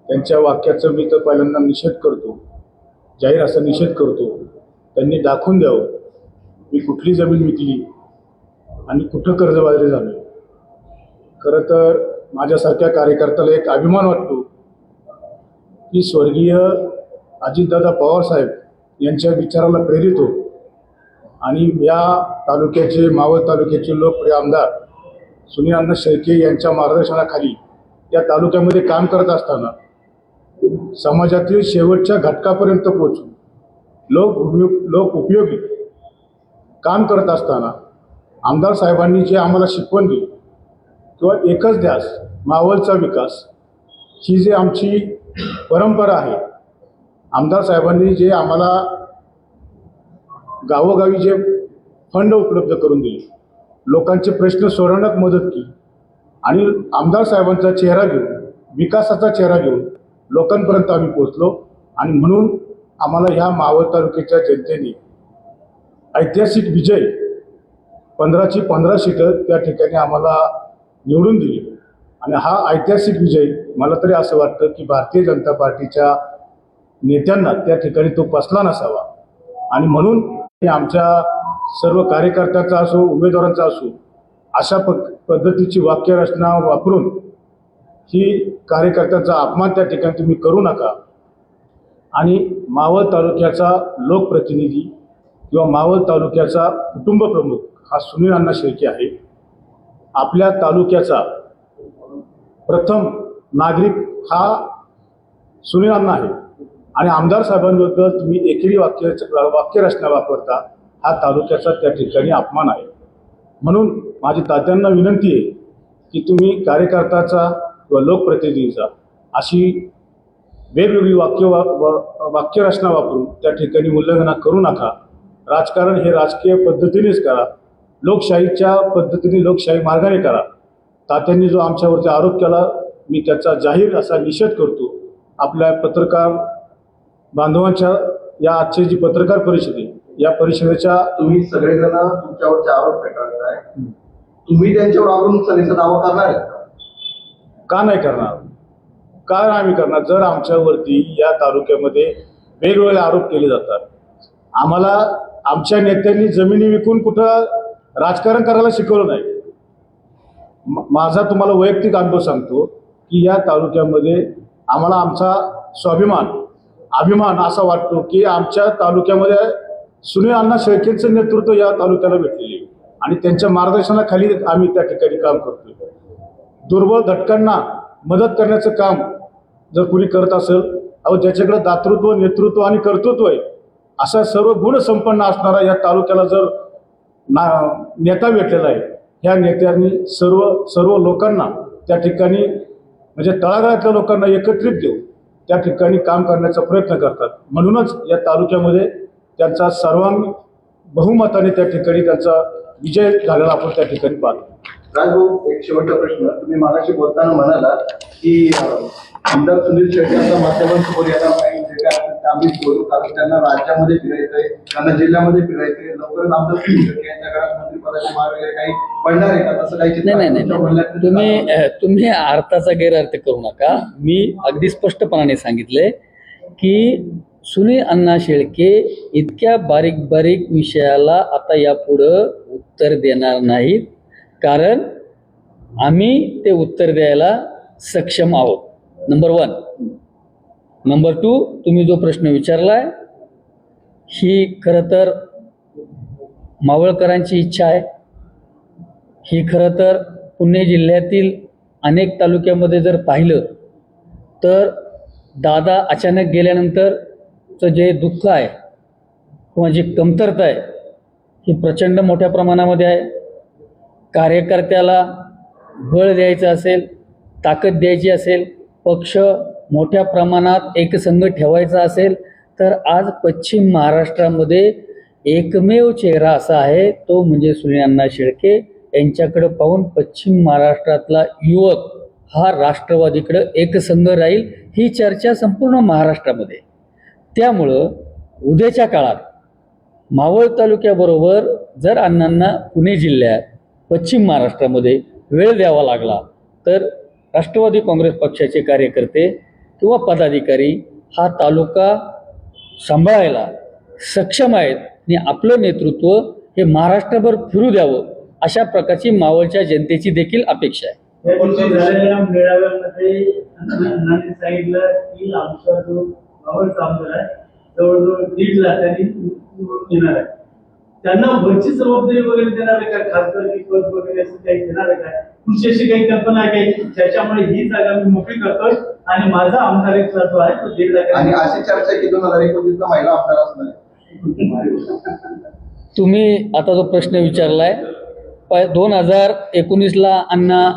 त्यांच्या वाक्याचं मी तर पहिल्यांदा निषेध करतो, जाहीर असा निषेध करतो. त्यांनी दाखवून द्यावं मी कुठली जमीन विकली आणि कुठं कर्जबाजारी झालो. खरं तर माझ्यासारख्या कार्यकर्त्याला एक अभिमान वाटतो की स्वर्गीय अजितदादा पवारसाहेब यांच्या विचाराला प्रेरित हो आणि या तालुक्याचे मावळ तालुक्याचे लोकप्रिय आमदार सुनील अण्णा शेळके यांच्या मार्गदर्शनाखाली या तालुक्यामध्ये काम करत असताना समाजातील शेवटच्या घटकापर्यंत पोहोचून लोक उपयोगी काम करत असताना आमदार साहेबांनी जे आम्हाला शिकवण दिली किंवा एकच ध्यास मावळचा विकास ही जी आमची परंपरा आहे, आमदार साहेबांनी जे आम्हाला गावोगावी जे फंड उपलब्ध करून दिले, लोकांचे प्रश्न सोडवण्यात मदत केली आणि आमदार साहेबांचा चेहरा घेऊन, विकासाचा चेहरा घेऊन लोकांपर्यंत आम्ही पोहोचलो. आणि म्हणून आम्हाला ह्या मावळ तालुक्याच्या जनतेने ऐतिहासिक विजय 15ची 15 सीटं त्या ठिकाणी आम्हाला निवडून दिली. आणि हा ऐतिहासिक विजय मला तरी असं वाटतं की भारतीय जनता पार्टीच्या नेत्यांना त्या ठिकाणी तो पसला नसावा. आणि म्हणून हे आमच्या सर्व कार्यकर्त्याचा असो, उमेदवारांचा असो, अशा पद्धतीची वाक्यरचना वापरून ही कार्यकर्त्याचा अपमान त्या ठिकाणी तुम्ही करू नका. आणि मावळ तालुक्याचा लोकप्रतिनिधी किंवा मावळ तालुक्याचा कुटुंब प्रमुख हा सुनील अण्णा शेळके आहे. आपल्या तालुक्याचा प्रथम नागरिक हा सुनील अण्णा आहे. आणि आमदार साहेबांबद्दल तुम्ही एकेरी वाक्यरचना वापरता, हा तालुक्याचा त्या ठिकाणी अपमान आहे. म्हणून माझी तात्यांना विनंती आहे की तुम्ही कार्यकर्त्याचा किंवा लोकप्रतिनिधीचा अशी वेगवेगळी वाक्यरचना वापरून त्या ठिकाणी उल्लंघन करू नका. राजकारण हे राजकीय पद्धतीनेच करा, लोकशाहीच्या पद्धतीने लोकशाही मार्गाने करा. तात्यांनी जो आमच्यावरती आरोप केला मी त्याचा जाहीर असा निषेध करतो. आपल्या पत्रकार बांधवांच्या या आजची जी पत्रकार परिषद आहे, या परिषदेच्या तुम्ही सगळेजण तुमच्यावरचे आरोप फेटाळताय, तुम्ही त्यांच्यावर आवरून सनीचा दावा करणार आहेत का? का नाही करणार? काय आम्ही करणार? जर आमच्यावरती या तालुक्यामध्ये वेगवेगळे आरोप केले जातात, आम्हाला आमच्या नेत्यांनी जमिनी विकून कुठं राजकारण करायला शिकवलं नाही. माझा तुम्हाला वैयक्तिक अनुभव सांगतो की या तालुक्यामध्ये आम्हाला आमचा अभिमान असा वाटतो की आमच्या तालुक्यामध्ये सुनील अण्णा शेळकेंचं नेतृत्व या तालुक्याला भेटलेले आणि त्यांच्या मार्गदर्शनाखाली आम्ही त्या ठिकाणी काम करतोय. दुर्बल घटकांना मदत करण्याचं काम जर कुणी करत असेल, अहो ज्याच्याकडे दातृत्व, नेतृत्व आणि कर्तृत्व आहे अशा सर्व गुण संपन्न असणारा या तालुक्याला जर नेता भेटलेला आहे, ह्या नेत्यांनी सर्व लोकांना त्या ठिकाणी म्हणजे तळागाळातल्या लोकांना एकत्रित देऊन त्या ठिकाणी काम करण्याचा प्रयत्न करतात. म्हणूनच या तालुक्यामध्ये त्यांचा सर्वांग बहुमताने त्या ठिकाणी त्यांचा विजय झालेला आपण त्या ठिकाणी पाहतो. राजभाऊ, एक शेवटचा प्रश्न. तुम्ही मागाशी बोलताना म्हणाला की आमदार सुनील शेळके यांच्या माध्यमांसमोर येणार नाही, जे काय असेल ते आम्हीच बोलू, कारण त्यांना राज्यामध्ये फिरायचंय, त्यांना जिल्ह्यामध्ये फिरायचंय. लवकरच आमदार सुनील शेळके यांच्या घरात मंत्रिपदाची माग वगैरे काही पडणार आहे का? तसं काही चित्र नाही. तुम्ही अर्थाचा गैरअर्थ करू नका. मी अगदी स्पष्टपणाने सांगितले की सुनील अण्णा शेळके इतक्या बारीक बारीक विषयाला आता यापुढं उत्तर देणार नाहीत, कारण आम्ही ते उत्तर द्यायला सक्षम आहोत. नंबर 1. नंबर 2, तुम्ही जो प्रश्न विचारलाय ही खरं तर मावळकरांची इच्छा आहे. ही खरं तर पुणे जिल्ह्यातील अनेक तालुक्यामध्ये जर पाहिलं तर दादा अचानक गेल्यानंतरचं जे दुःख आहे किंवा जी कमतरता आहे ही प्रचंड मोठ्या प्रमाणामध्ये आहे. कार्यकर्त्याला बळ द्यायचं असेल, ताकद द्यायची असेल, पक्ष मोठ्या प्रमाणात एकसंघ ठेवायचा असेल तर आज पश्चिम महाराष्ट्रामध्ये एकमेव चेहरा असा आहे तो म्हणजे सुनील शेळके यांच्याकडे पाहून पश्चिम महाराष्ट्रातला युवक हा राष्ट्रवादीकडे एकसंघ राहील ही चर्चा संपूर्ण महाराष्ट्रामध्ये. त्यामुळं उद्याच्या काळात मावळ तालुक्याबरोबर जर अण्णांना पुणे जिल्ह्यात पश्चिम महाराष्ट्रामध्ये वेळ द्यावा लागला तर राष्ट्रवादी काँग्रेस पक्षाचे कार्यकर्ते किंवा पदाधिकारी हा तालुका सांभाळायला सक्षम आहेत आणि आपलं नेतृत्व हे महाराष्ट्रभर फिरू द्यावं अशा प्रकारची मावळच्या जनतेची देखील अपेक्षा आहे. या दिवशी झालेल्या मेळाव्यामध्ये अण्णांनी सांगितलं की आमचा जो मावळचा आमदार आहे जवळजवळ 1.5 लाखांनी निवडून येणार आहे. त्यांना वरची जबाबदारी वगैरे देणार आहे का, खासदारकी पद वगैरे असं काही देणार आहे का, तुमची अशी काही कल्पना आहे की ज्याच्यामुळे ही जागा मी मोकळी करतोय आणि माझा आमदारीचा जो आहे तो 1.5 लाख. आणि अशी चर्चा की 2029 ला महिला आमदार असणार आहे. तुम्ही आता जो प्रश्न विचारलाय 2019ला अण्णा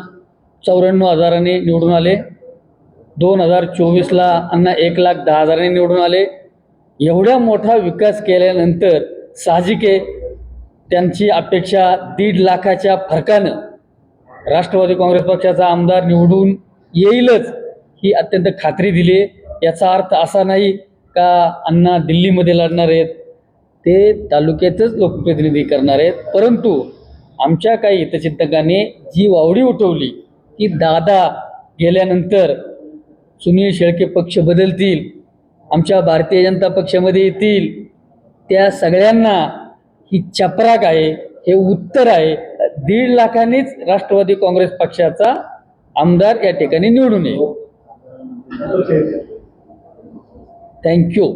94,000 निवडून आले, 2024ला अण्णा 1,10,000 निवडून आले. एवढा मोठा विकास केल्यानंतर साहजिक आहे त्यांची अपेक्षा 1.5 लाखाच्या फरकानं राष्ट्रवादी काँग्रेस पक्षाचा आमदार निवडून येईलच ही अत्यंत खात्री दिली. याचा अर्थ असा नाही का अण्णा दिल्लीमध्ये लढणार आहेत, ते तालुक्यातच लोकप्रतिनिधी करणार आहेत. परंतु आमच्या काही हितचिंतकांनी जी वावडी उठवली की दादा गेल्यानंतर सुनील शेळके पक्ष बदलतील, आमच्या भारतीय जनता पक्षामध्ये येतील, त्या सगळ्यांना ही चपराक आहे, हे उत्तर आहे. 1.5 लाखांनीच राष्ट्रवादी काँग्रेस पक्षाचा आमदार या ठिकाणी निवडून येईल. थँक्यू.